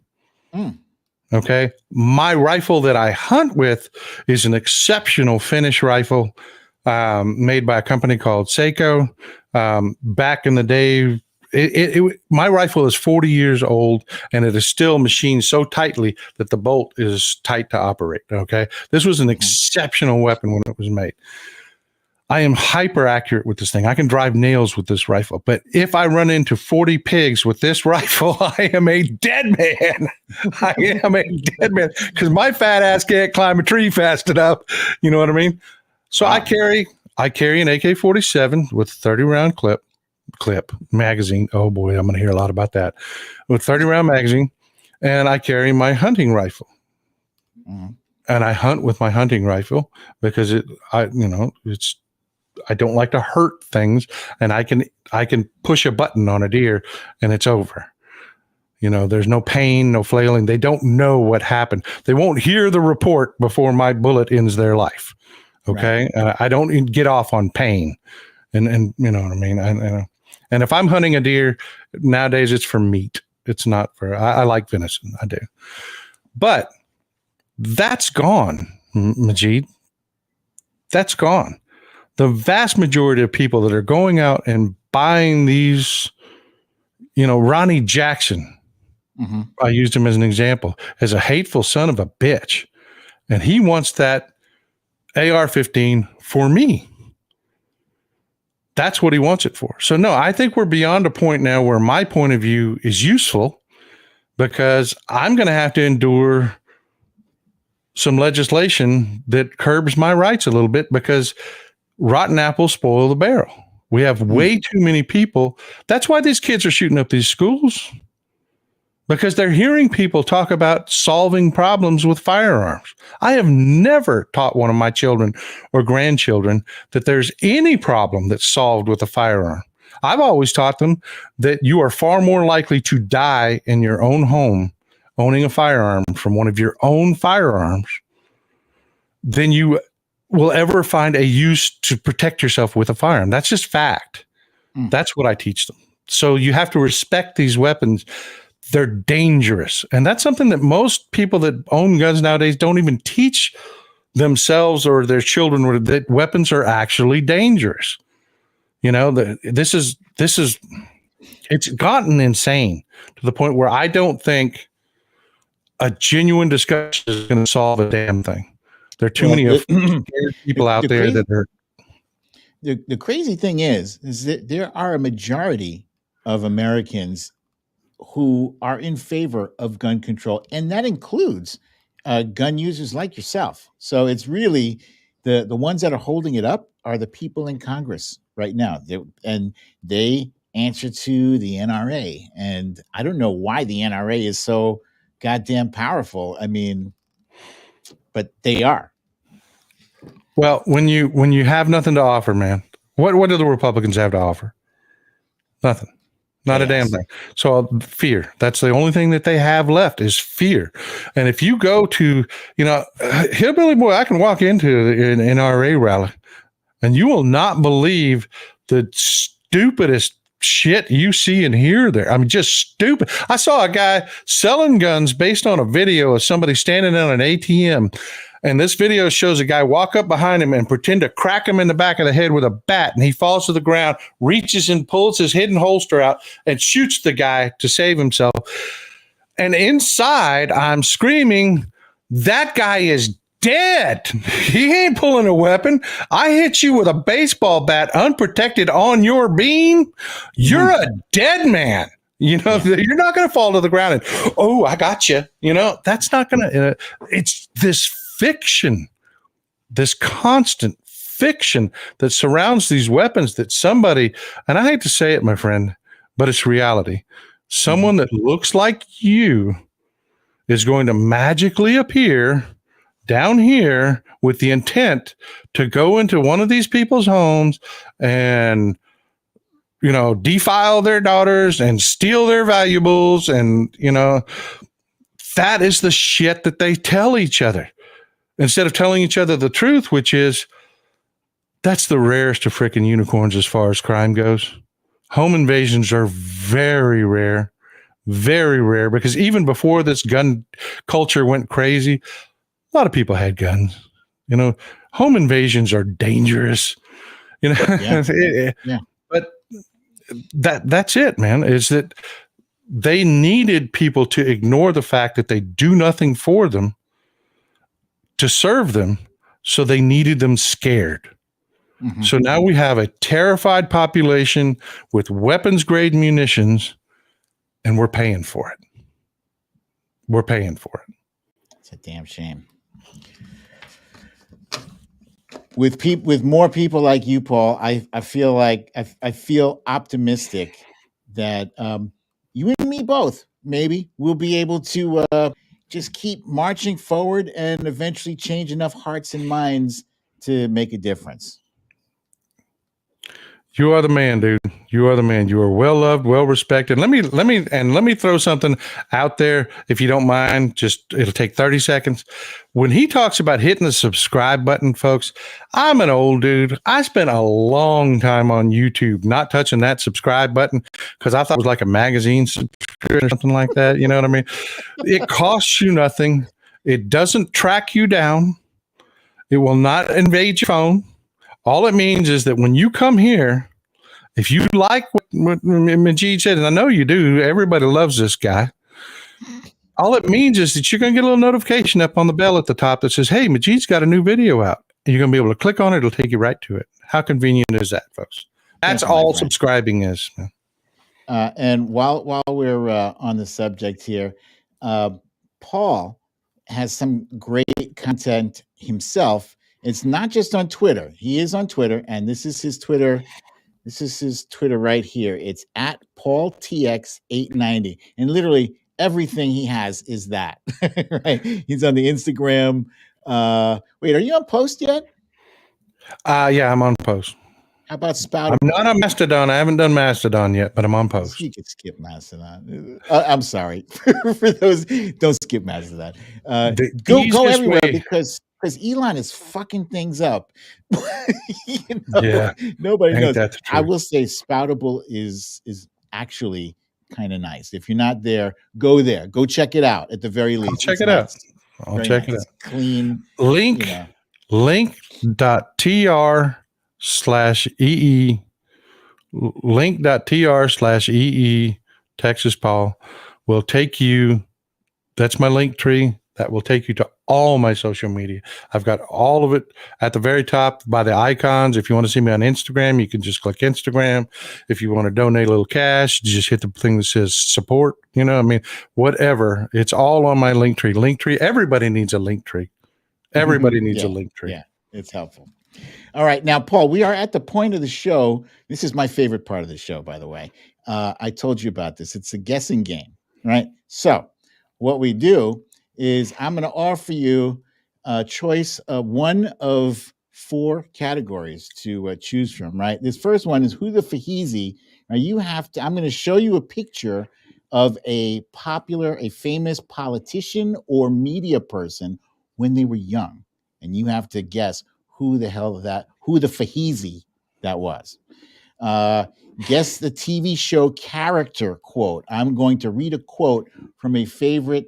Okay. My rifle that I hunt with is an exceptional finish rifle made by a company called Seiko. Back in the day, my rifle is 40 years old, and it is still machined so tightly that the bolt is tight to operate. Okay. This was an exceptional weapon when it was made. I am hyper accurate with this thing. I can drive nails with this rifle, but if I run into 40 pigs with this rifle, I am a dead man. I am a dead man because my fat ass can't climb a tree fast enough. You know what I mean? So I carry an AK-47 with a 30 round clip. clip magazine. Oh boy, I'm going to hear a lot about that. With 30 round magazine, and I carry my hunting rifle. Mm-hmm. And I hunt with my hunting rifle because I don't like to hurt things, and I can push a button on a deer and it's over. There's no pain, no flailing. They don't know what happened. They won't hear the report before my bullet ends their life. Okay. Right. I don't get off on pain, and you know what I mean? And if I'm hunting a deer nowadays, it's for meat. It's not for, I like venison. I do, but that's gone, Majid. That's gone. The vast majority of people that are going out and buying these, Ronnie Jackson, mm-hmm. I used him as an example, as a hateful son of a bitch. And he wants that AR-15 for me. That's what he wants it for. So no, I think we're beyond a point now where my point of view is useful, because I'm going to have to endure some legislation that curbs my rights a little bit, because rotten apples spoil the barrel. We have way too many people. That's why these kids are shooting up these schools, because they're hearing people talk about solving problems with firearms. I have never taught one of my children or grandchildren that there's any problem that's solved with a firearm. I've always taught them that you are far more likely to die in your own home owning a firearm from one of your own firearms than you will ever find a use to protect yourself with a firearm. That's just fact. That's what I teach them. So you have to respect these weapons. They're dangerous. And that's something that most people that own guns nowadays don't even teach themselves or their children, that weapons are actually dangerous. This is it's gotten insane to the point where I don't think a genuine discussion is going to solve a damn thing. There are too many people out there that are. The crazy thing is that there are a majority of Americans who are in favor of gun control, and that includes gun users like yourself. So it's really the ones that are holding it up are the people in Congress right now, they answer to the NRA, and I don't know why the NRA is so goddamn powerful. I mean, but they are. Well, when you have nothing to offer, man, what do the Republicans have to offer? Nothing. Not a damn thing. So fear. That's the only thing that they have left is fear. And if you go to, Hillbilly Boy, I can walk into an NRA rally and you will not believe the stupidest shit you see and hear there. I mean, just stupid. I saw a guy selling guns based on a video of somebody standing on an ATM. And this video shows a guy walk up behind him and pretend to crack him in the back of the head with a bat. And he falls to the ground, reaches and pulls his hidden holster out and shoots the guy to save himself. And inside, I'm screaming, that guy is dead. He ain't pulling a weapon. I hit you with a baseball bat unprotected on your beam. You're a dead man. You're not going to fall to the ground and, oh, I got you. That's not going to, it's this fiction, this constant fiction that surrounds these weapons that somebody, and I hate to say it, my friend, but it's reality. Someone that looks like you is going to magically appear down here with the intent to go into one of these people's homes and, defile their daughters and steal their valuables. And, that is the shit that they tell each other. Instead of telling each other the truth, which is that's the rarest of freaking unicorns as far as crime goes. Home invasions are very rare, because even before this gun culture went crazy, a lot of people had guns. Home invasions are dangerous. But that's it, man, is that they needed people to ignore the fact that they do nothing for them to serve them, so they needed them scared. Mm-hmm. So now we have a terrified population with weapons-grade munitions, and we're paying for it. We're paying for it. It's a damn shame. with more people like you, Paul, I feel like I feel optimistic that you and me both maybe we'll be able to just keep marching forward and eventually change enough hearts and minds to make a difference. You are the man, dude. You are the man. You are well loved, well respected. Let me throw something out there, if you don't mind. Just it'll take 30 seconds. When he talks about hitting the subscribe button, folks, I'm an old dude. I spent a long time on YouTube not touching that subscribe button because I thought it was like a magazine subscription or something like that. You know what I mean? It costs you nothing. It doesn't track you down. It will not invade your phone. All it means is that when you come here, if you like what Majid said, and I know you do, everybody loves this guy. All it means is that you're going to get a little notification up on the bell at the top that says, hey, Majid's got a new video out. And you're going to be able to click on it. It'll take you right to it. How convenient is that, folks? That's all subscribing is. And while we're on the subject here, Paul has some great content himself. It's not just on Twitter. He is on Twitter, and this is his Twitter. This is his Twitter right here. It's at PaulTX890. And literally everything he has is that. Right? He's on the Instagram. Wait, are you on Post yet? Yeah, I'm on Post. How about Spout? I'm not on Mastodon. I haven't done Mastodon yet, but I'm on Post. You could skip Mastodon. I'm sorry. For those, don't skip Mastodon. Go everywhere because Elon is fucking things up. Yeah, nobody knows. I will say Spoutable is actually kind of nice. If you're not there, go there. Go check it out at the very least. Check it out. I'll check it out. Clean. Link.tr/EE link.tr/EE Texas Paul will take you. That's my link tree. That will take you to all my social media. I've got all of it at the very top by the icons. If you want to see me on Instagram, you can just click Instagram. If you want to donate a little cash, just hit the thing that says support. You know, I mean, whatever. It's all on my link tree. Link tree. Everybody needs a link tree. Everybody needs a link tree. Yeah, it's helpful. All right. Now, Paul, we are at the point of the show. This is my favorite part of the show, by the way. I told you about this. It's a guessing game, right? So what we do is I'm going to offer you a choice of one of 4 categories to choose from, right? This first one is who the Faheezy. Now I'm going to show you a picture of a famous politician or media person when they were young. And you have to guess who the Faheezy that was. Guess the TV show character quote. I'm going to read a quote from a famous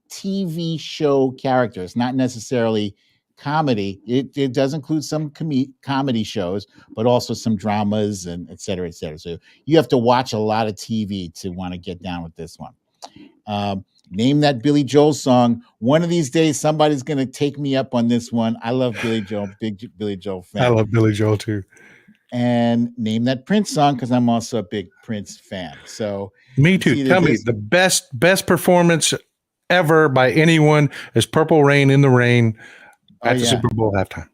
TV show character. It's not necessarily comedy. It does include some comedy shows, but also some dramas and et cetera, et cetera. So you have to watch a lot of TV to want to get down with this one. Name that Billy Joel song. One of these days, somebody's going to take me up on this one. I love Billy Joel, big Billy Joel fan. I love Billy Joel too. And name that Prince song because I'm also a big Prince fan. So me too. Tell me the best performance ever by anyone is "Purple Rain in the Rain" at the Super Bowl halftime.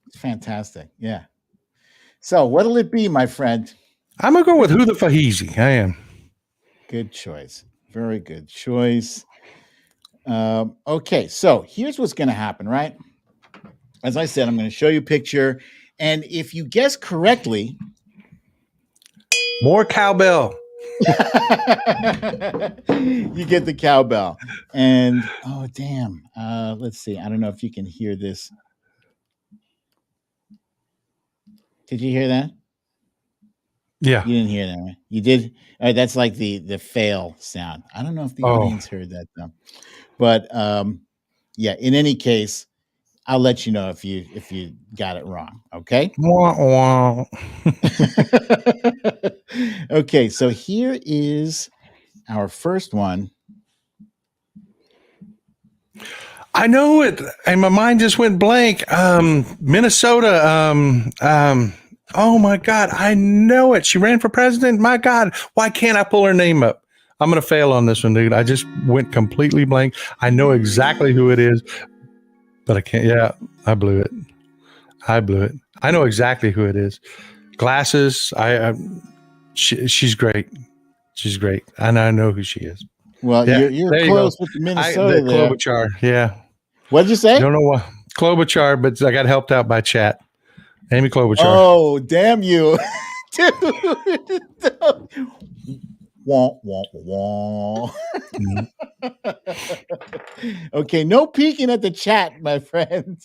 It's fantastic. Yeah. So what'll it be, my friend? I'm gonna go with who the Faheezy. I am. Good choice. Very good choice. Okay, so here's what's going to happen, right? As I said, I'm going to show you a picture. And if you guess correctly, more cowbell. You get the cowbell. And oh, damn. Let's see. I don't know if you can hear this. Did you hear that? Yeah. You didn't hear that, right? You did. That's like the fail sound. I don't know if the audience heard that though. But yeah, in any case, I'll let you know if you got it wrong. Okay. Wah, wah. Okay, so here is our first one. I know it, and my mind just went blank. Minnesota. Oh my God, I know it. She ran for president. My God, why can't I pull her name up? I'm going to fail on this one, dude. I just went completely blank. I know exactly who it is, but I can't. Yeah, I blew it. I blew it. I know exactly who it is. Glasses. She's great. She's great. And I know who she is. Well, Yeah, you're there you close go. with the Minnesota The there. Klobuchar. Yeah. What did you say? Don't know what Klobuchar, but I got helped out by chat. Amy Klobuchar. Oh, damn you. Dude. Wah, wah, wah. Okay, no peeking at the chat, my friend.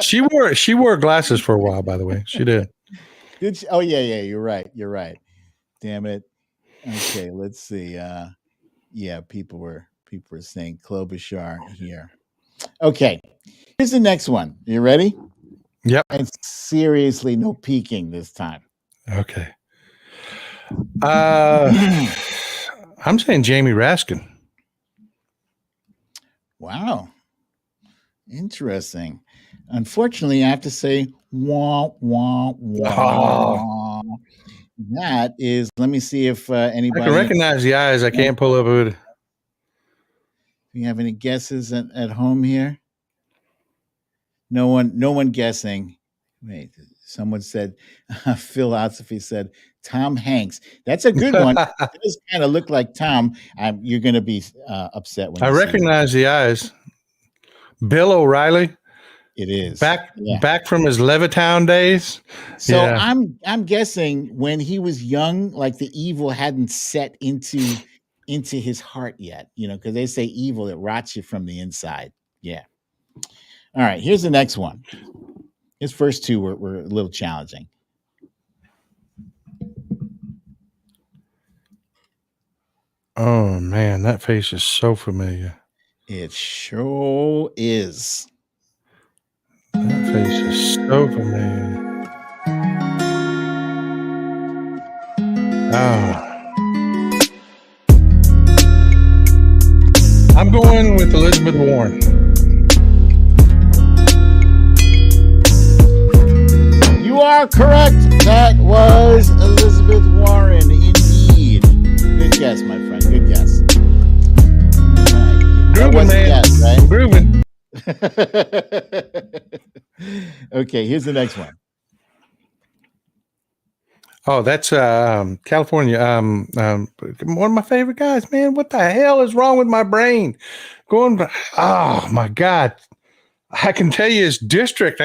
She wore glasses for a while, by the way. She did. Did she? Oh, yeah, you're right. Damn it. Okay, let's see. Yeah, people were saying Klobuchar here. Okay, here's the next one. You ready? Yep. And seriously, no peeking this time. Okay. I'm saying Jamie Raskin. Wow. Interesting. Unfortunately, I have to say, wah, wah, wah. Oh. That is, let me see if anybody. I can recognize the eyes. I can't pull up who. Do you have any guesses at home here? No one guessing. Wait, someone said, philosophy said Tom Hanks. That's a good one. It does kind of look like Tom. You're going to be upset when I recognize the eyes. Bill O'Reilly. It is back from his Levittown days. So yeah. I'm guessing when he was young, like the evil hadn't set into his heart yet, because they say evil, it rots you from the inside. Yeah. All right, here's the next one. His first two were a little challenging. Oh man, that face is so familiar. It sure is. That face is so familiar. Oh. I'm going with Elizabeth Warren. You are correct. That was Elizabeth Warren, indeed. Good guess, my friend. Good guess. Right. Grooving, man. Guess, right? Grooving. Okay, here's the next one. Oh, that's California. One of my favorite guys, man. What the hell is wrong with my brain? Oh my God. I can tell you his district.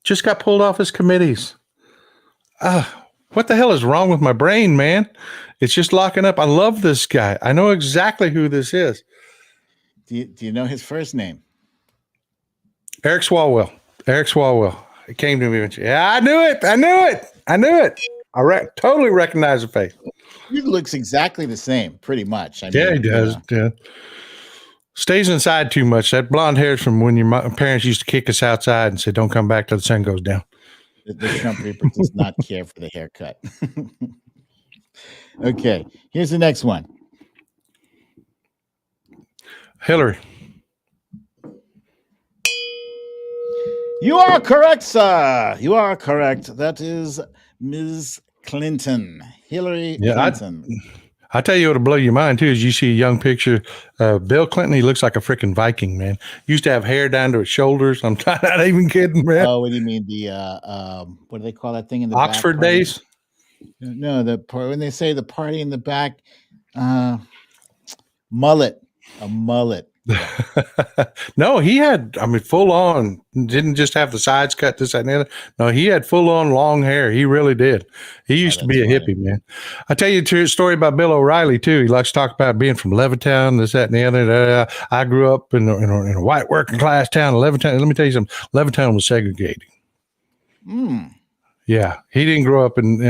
Just got pulled off his committees. What the hell is wrong with my brain, man? It's just locking up. I love this guy. I know exactly who this is. Do you know his first name? Eric Swalwell. It came to me. Yeah, I knew it. I totally recognize the face. He looks exactly the same, pretty much. He does. Yeah. Stays inside too much. That blonde hair is from when your parents used to kick us outside and say, "Don't come back till the sun goes down." The Trump Reaper does not care for the haircut. Okay, here's the next one. Hillary. You are correct, sir. You are correct. That is Ms. Clinton. Hillary Clinton. I tell you what'll blow your mind, too, is you see a young picture of Bill Clinton. He looks like a freaking Viking, man. Used to have hair down to his shoulders. I'm not even kidding, man. Oh, what do you mean? The, what do they call that thing in the Oxford back? days? No, when they say the party in the back, mullet. A mullet. No, he had, full on, didn't just have the sides cut, this, that, and the other. No, he had full on long hair. He really did. He used to be a hippie, man. I tell you a story about Bill O'Reilly, too. He likes to talk about being from Levittown, this, that, and the other. I grew up in a white working class town, Levittown. Let me tell you something. Levittown was segregated. Yeah, he didn't grow up in,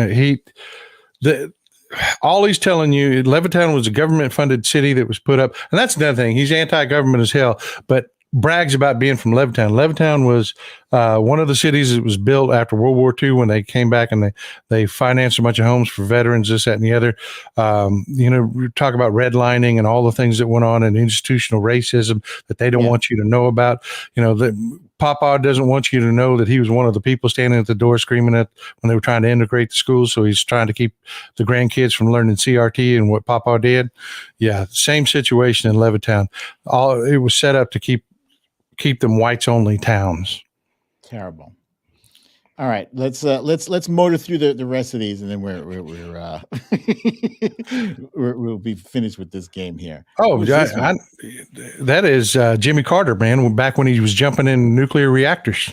all he's telling you, Levittown was a government-funded city that was put up. And that's another thing. He's anti-government as hell, but brags about being from Levittown. Levittown was one of the cities that was built after World War II when they came back and they financed a bunch of homes for veterans, this, that, and the other. We talk about redlining and all the things that went on and institutional racism that they don't want you to know about. Papa doesn't want you to know that he was one of the people standing at the door screaming when they were trying to integrate the schools. So he's trying to keep the grandkids from learning CRT and what Papa did. Yeah, same situation in Levittown. It was set up to keep keep them whites only towns. Terrible. All right, let's motor through the rest of these, and then we'll be finished with this game here. Oh, that is Jimmy Carter, man. Back when he was jumping in nuclear reactors.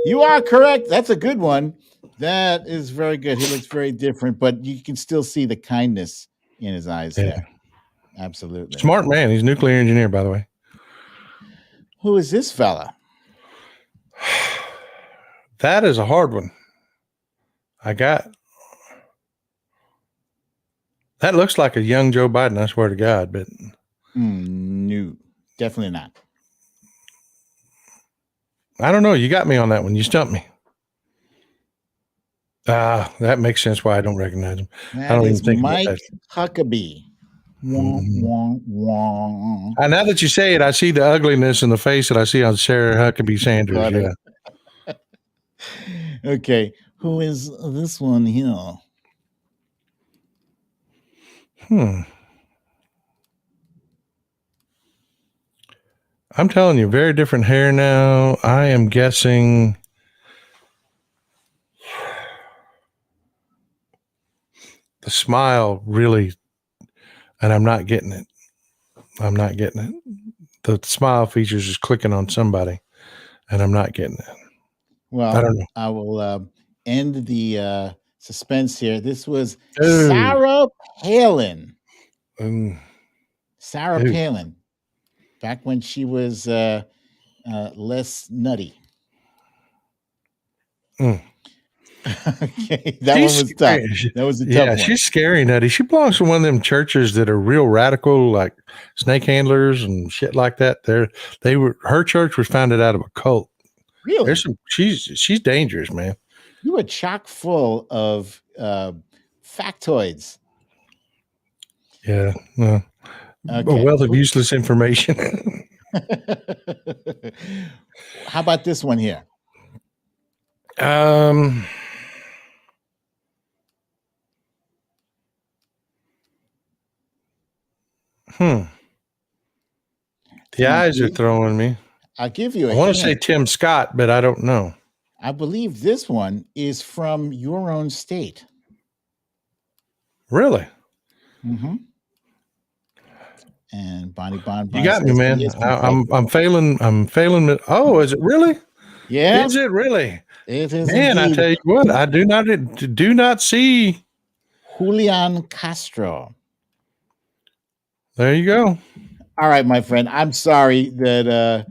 You are correct. That's a good one. That is very good. He looks very different, but you can still see the kindness in his eyes there. Absolutely. Smart man. He's a nuclear engineer, by the way. Who is this fella? That is a hard one. That looks like a young Joe Biden, I swear to God, but no, definitely not. I don't know. You got me on that one. You stumped me. That makes sense why I don't recognize him. I don't even think Mike about that. Huckabee. Wah, wah. And now that you say it, I see the ugliness in the face that I see on Sarah Huckabee Sanders. Yeah. Okay, who is this one here? I'm telling you, very different hair now. I am guessing the smile really, and I'm not getting it. The smile features is clicking on somebody, and I'm not getting it. Well, I don't know. I will end the suspense here. This was Sarah Palin. Sarah Palin, back when she was less nutty. Okay, that one was tough. That was a tough one. She's scary nutty. She belongs to one of them churches that are real radical, like snake handlers and shit like that. Her church was founded out of a cult. Really? She's dangerous, man. You are chock full of factoids. Yeah. A wealth of useless information. How about this one here? The eyes are throwing me. I'll give you I want to say Tim Scott, but I don't know. I believe this one is from your own state. Really? Mm-hmm. And Bonnie Bon. You got me, man. I'm failing. Oh, is it really? Yeah. Is it really? It is. Man, indeed. I tell you what, I do not see Julian Castro. There you go. All right, my friend. I'm sorry that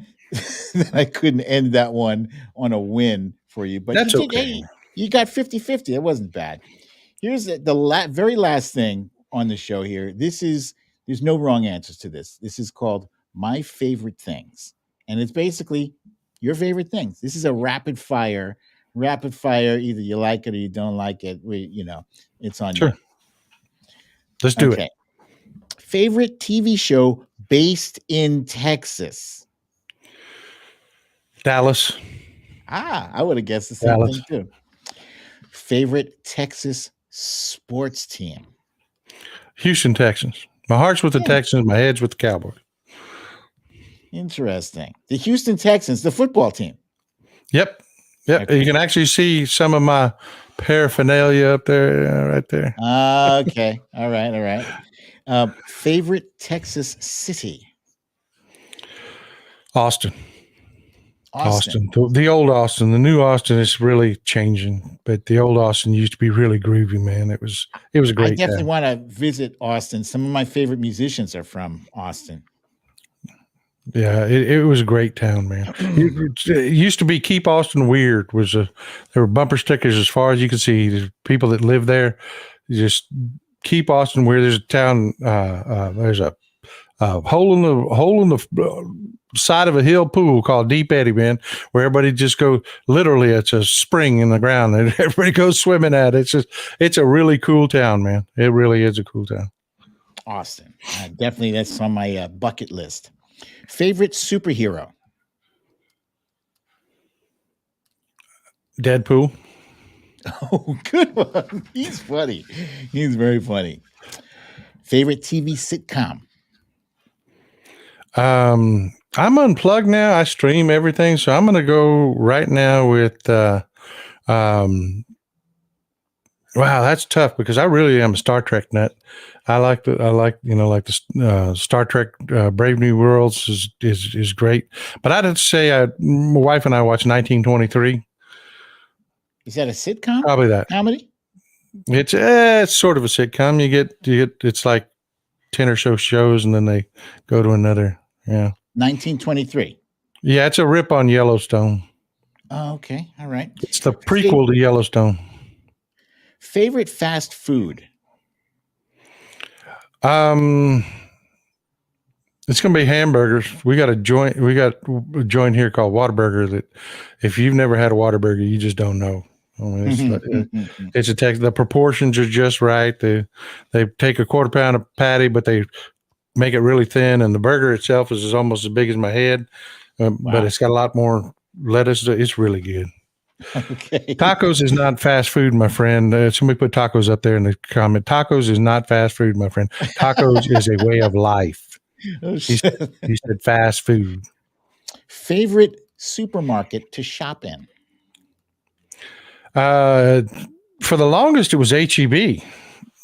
that I couldn't end that one on a win for you, but that's okay. You got 50-50. It wasn't bad. Here's the very last thing on the show here. There's no wrong answers to this. This is called My Favorite Things. And it's basically your favorite things. This is a rapid fire. Either you like it or you don't like it. It's on you. Let's do it. Favorite TV show based in Texas? Dallas. I would have guessed the same thing too. Favorite Texas sports team? Houston Texans. My heart's with the Texans. My head's with the Cowboys. Interesting. The Houston Texans, the football team. Yep. Okay. You can actually see some of my paraphernalia up there, right there. Okay. All right. Favorite Texas city? Austin. The old Austin. The new Austin is really changing, but the old Austin used to be really groovy, man. It was a great. I definitely want to visit Austin. Some of my favorite musicians are from Austin. Yeah, it was a great town, man. It used to be Keep Austin Weird. There were bumper stickers as far as you could see. There's people that live there. Just Keep Austin Weird. There's a town. There's a hole in the side of a hill pool called Deep Eddy, man, where everybody just go. Literally, it's a spring in the ground, and everybody goes swimming at it. It's a really cool town, man. It really is a cool town. Austin, definitely, that's on my bucket list. Favorite superhero? Deadpool. Oh, good one. He's funny. He's very funny. Favorite TV sitcom? I'm unplugged now. I stream everything, so I'm going to go right now with. Wow, that's tough because I really am a Star Trek nut. I like the Star Trek Brave New Worlds is great. But I'd have to say my wife and I watched 1923. Is that a sitcom? Probably that. Comedy? It's sort of a sitcom. You get it's like 10 or so shows and then they go to another. Yeah. 1923. Yeah, it's a rip on Yellowstone. Oh, okay. All right. It's the prequel to Yellowstone. Favorite fast food? It's going to be hamburgers. We got a joint here called Whataburger that if you've never had a Whataburger, you just don't know. I mean, it's the proportions are just right. They take a quarter pound of patty, but they make it really thin. And the burger itself is almost as big as my head, but it's got a lot more lettuce. It's really good. Okay. Tacos is not fast food, my friend. Somebody put tacos up there in the comment. Tacos is not fast food, my friend. Tacos is a way of life. Oh, he said fast food. Favorite supermarket to shop in? For the longest, it was HEB,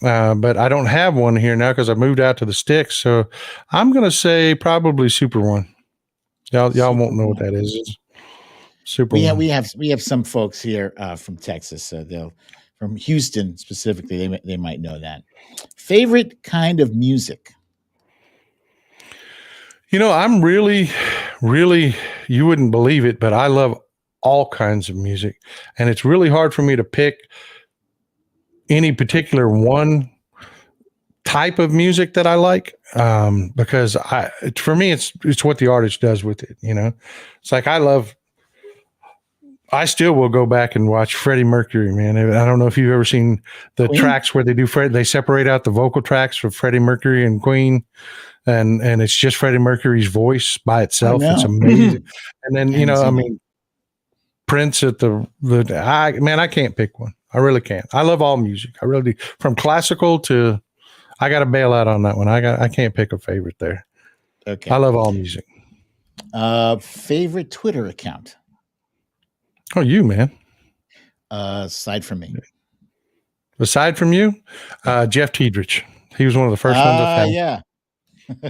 but I don't have one here now because I moved out to the sticks. So I'm going to say probably Super One. Y'all won't know what that is. It's Super One. We have some folks here from Texas. They'll from Houston specifically. They might know that. Favorite kind of music? I'm really, really, you wouldn't believe it, but I love all kinds of music, and it's really hard for me to pick any particular one type of music that I like, because for me, it's what the artist does with it. It's like I still will go back and watch Freddie Mercury, man. I don't know if you've ever seen the Queen? tracks where they separate out the vocal tracks for Freddie Mercury and Queen. And it's just Freddie Mercury's voice by itself. It's amazing. And then, Prince at I can't pick one. I really can't. I love all music. I really do. From classical to, I got to bail out on that one. I can't pick a favorite there. Okay. I love all music. Favorite Twitter account? Oh, you, man. Aside from me. Aside from you, Jeff Tiedrich. He was one of the first ones I found. Yeah.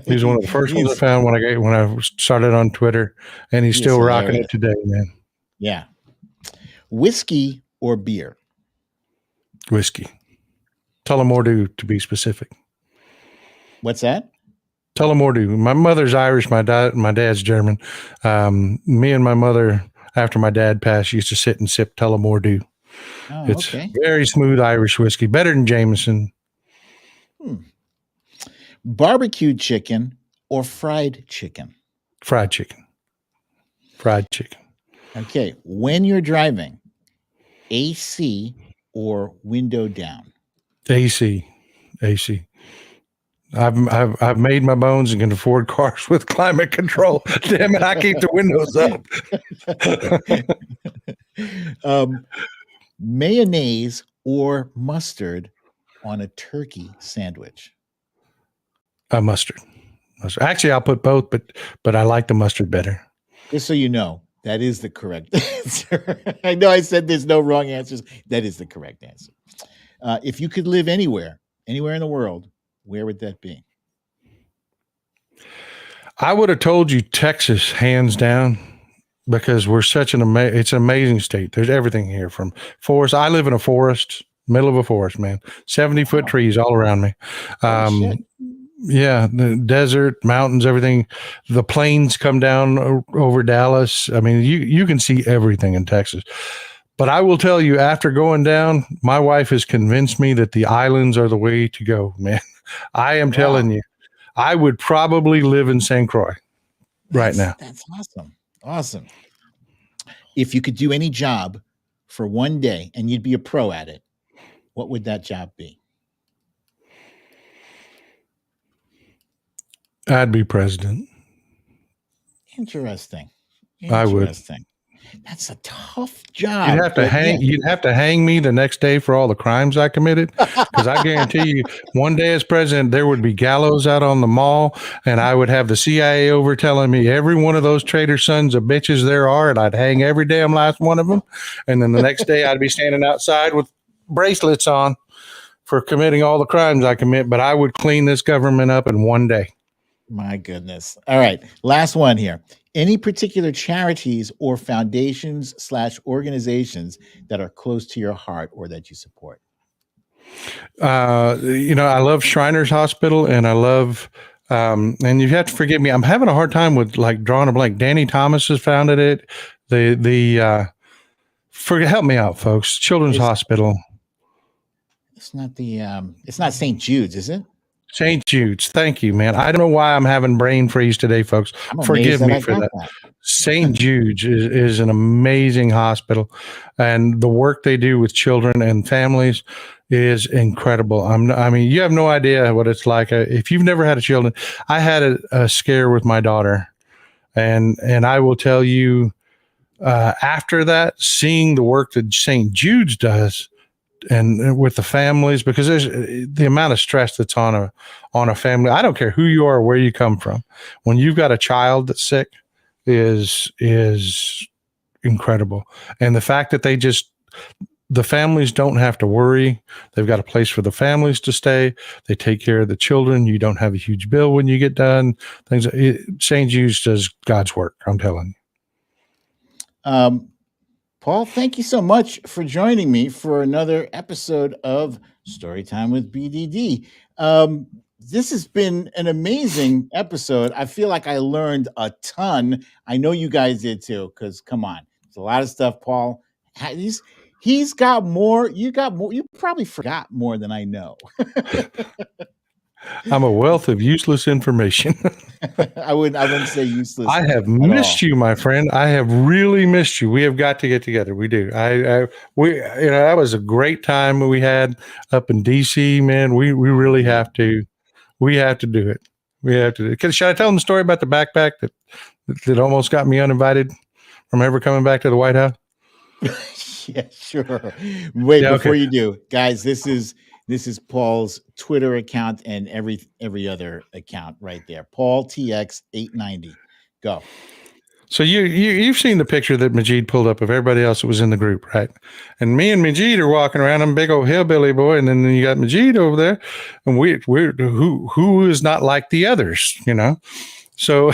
He was one of the first ones I found when I started on Twitter, and he's still rocking it today, man. Yeah. Whiskey or beer? Whiskey. Tullamore to be specific. What's that? Tullamore. My mother's Irish. My dad's German. Me and my mother, after my dad passed, used to sit and sip Tullamore. Oh, it's very smooth Irish whiskey, better than Jameson. Barbecued chicken or fried chicken? Fried chicken. Fried chicken. Okay. When you're driving, AC or window down? AC. I've made my bones and can afford cars with climate control. Damn it, I keep the windows up. Mayonnaise or mustard on a turkey sandwich? Mustard. Actually, I'll put both, but I like the mustard better. Just so you know, that is the correct answer. I know I said there's no wrong answers. That is the correct answer. If you could live anywhere in the world, where would that be? I would have told you Texas, hands down, because we're such it's an amazing state. There's everything here from forest. I live in a forest, middle of a forest, man. 70-foot trees all around me. Yeah, the desert, mountains, everything. The plains come down over Dallas. I mean, you can see everything in Texas. But I will tell you, after going down, my wife has convinced me that the islands are the way to go, man. I am telling you, I would probably live in St. Croix right now. That's awesome. Awesome. If you could do any job for one day and you'd be a pro at it, what would that job be? I'd be president. Interesting. I would. That's a tough job. You'd have to hang. You'd have to hang me the next day for all the crimes I committed, because I guarantee you, one day as president, there would be gallows out on the mall, and I would have the CIA over telling me every one of those traitor sons of bitches there are, and I'd hang every damn last one of them. And then the next day, I'd be standing outside with bracelets on for committing all the crimes I commit. But I would clean this government up in one day. My goodness. All right. Last one here. Any particular charities or foundations / organizations that are close to your heart or that you support? I love Shriners Hospital, and I love, and you have to forgive me, I'm having a hard time with like drawing a blank. Danny Thomas has founded it. Help me out, folks. Children's Hospital. It's not it's not St. Jude's, is it? St. Jude's. Thank you, man. I don't know why I'm having brain freeze today, folks. Forgive me for that. St. Jude's is an amazing hospital, and the work they do with children and families is incredible. I mean, you have no idea what it's like. If you've never had a children, I had a scare with my daughter, and I will tell you, after that, seeing the work that St. Jude's does, and with the families, because there's the amount of stress that's on a family. I don't care who you are or where you come from. When you've got a child that's sick is incredible. And the fact that the families don't have to worry. They've got a place for the families to stay. They take care of the children. You don't have a huge bill when you get done. St. Jude's does God's work. I'm telling you. Paul, thank you so much for joining me for another episode of Storytime with BDD. This has been an amazing episode. I feel like I learned a ton. I know you guys did too, because come on, there's a lot of stuff Paul he's got more. You got more. You probably forgot more than I know. I'm a wealth of useless information. I wouldn't say useless. I have missed you, my friend. I have really missed you. We have got to get together. We do. That was a great time we had up in DC, man. We really have to. We have to do it. We have to do it. Should I tell them the story about the backpack that almost got me uninvited from ever coming back to the White House? Yeah, sure. Wait, before you do, guys, this is Paul's Twitter account and every other account right there. Paul TX 890. Go. So you've seen the picture that Majid pulled up of everybody else that was in the group, right? And me and Majid are walking around. I'm a big old hillbilly boy, and then you got Majid over there, and we're who is not like the others, you know? So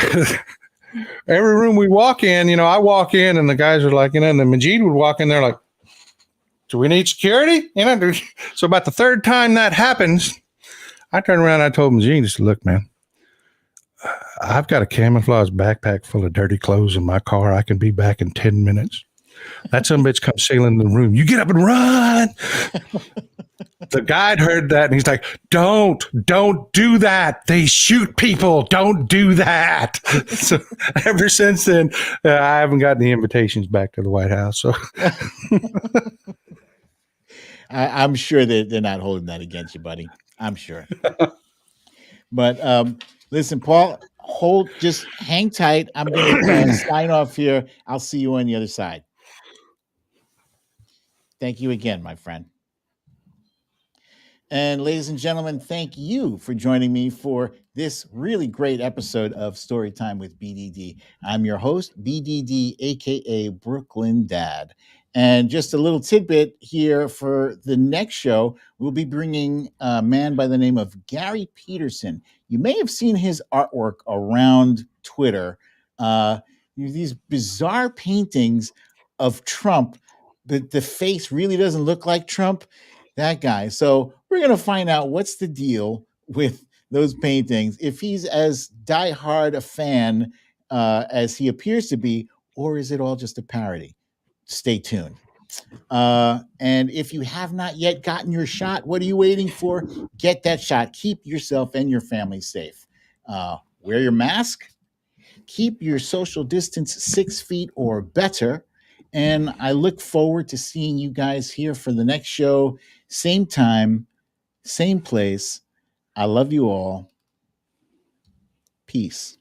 every room we walk in, I walk in, and the guys are like, and then Majid would walk in there like, do we need security? So about the third time that happens, I turn around and I told Majid, just look, man, I've got a camouflage backpack full of dirty clothes in my car. I can be back in 10 minutes. That son of a bitch comes sailing in the room. You get up and run. The guide heard that and he's like, don't do that. They shoot people. Don't do that. So ever since then, I haven't gotten the invitations back to the White House. So I'm sure that they're not holding that against you, buddy. I'm sure. But listen, Paul, just hang tight. I'm going to sign off here. I'll see you on the other side. Thank you again, my friend. And ladies and gentlemen, thank you for joining me for this really great episode of Storytime with BDD. I'm your host, BDD, aka Brooklyn Dad. And just a little tidbit here for the next show, we'll be bringing a man by the name of Gary Peterson. You may have seen his artwork around Twitter. These bizarre paintings of Trump, but the face really doesn't look like Trump, that guy. So we're going to find out what's the deal with those paintings, if he's as diehard a fan as he appears to be, or is it all just a parody? Stay tuned. And if you have not yet gotten your shot, what are you waiting for? Get that shot. Keep yourself and your family safe. Wear your mask. Keep your social distance 6 feet or better. And I look forward to seeing you guys here for the next show. Same time, same place. I love you all. Peace.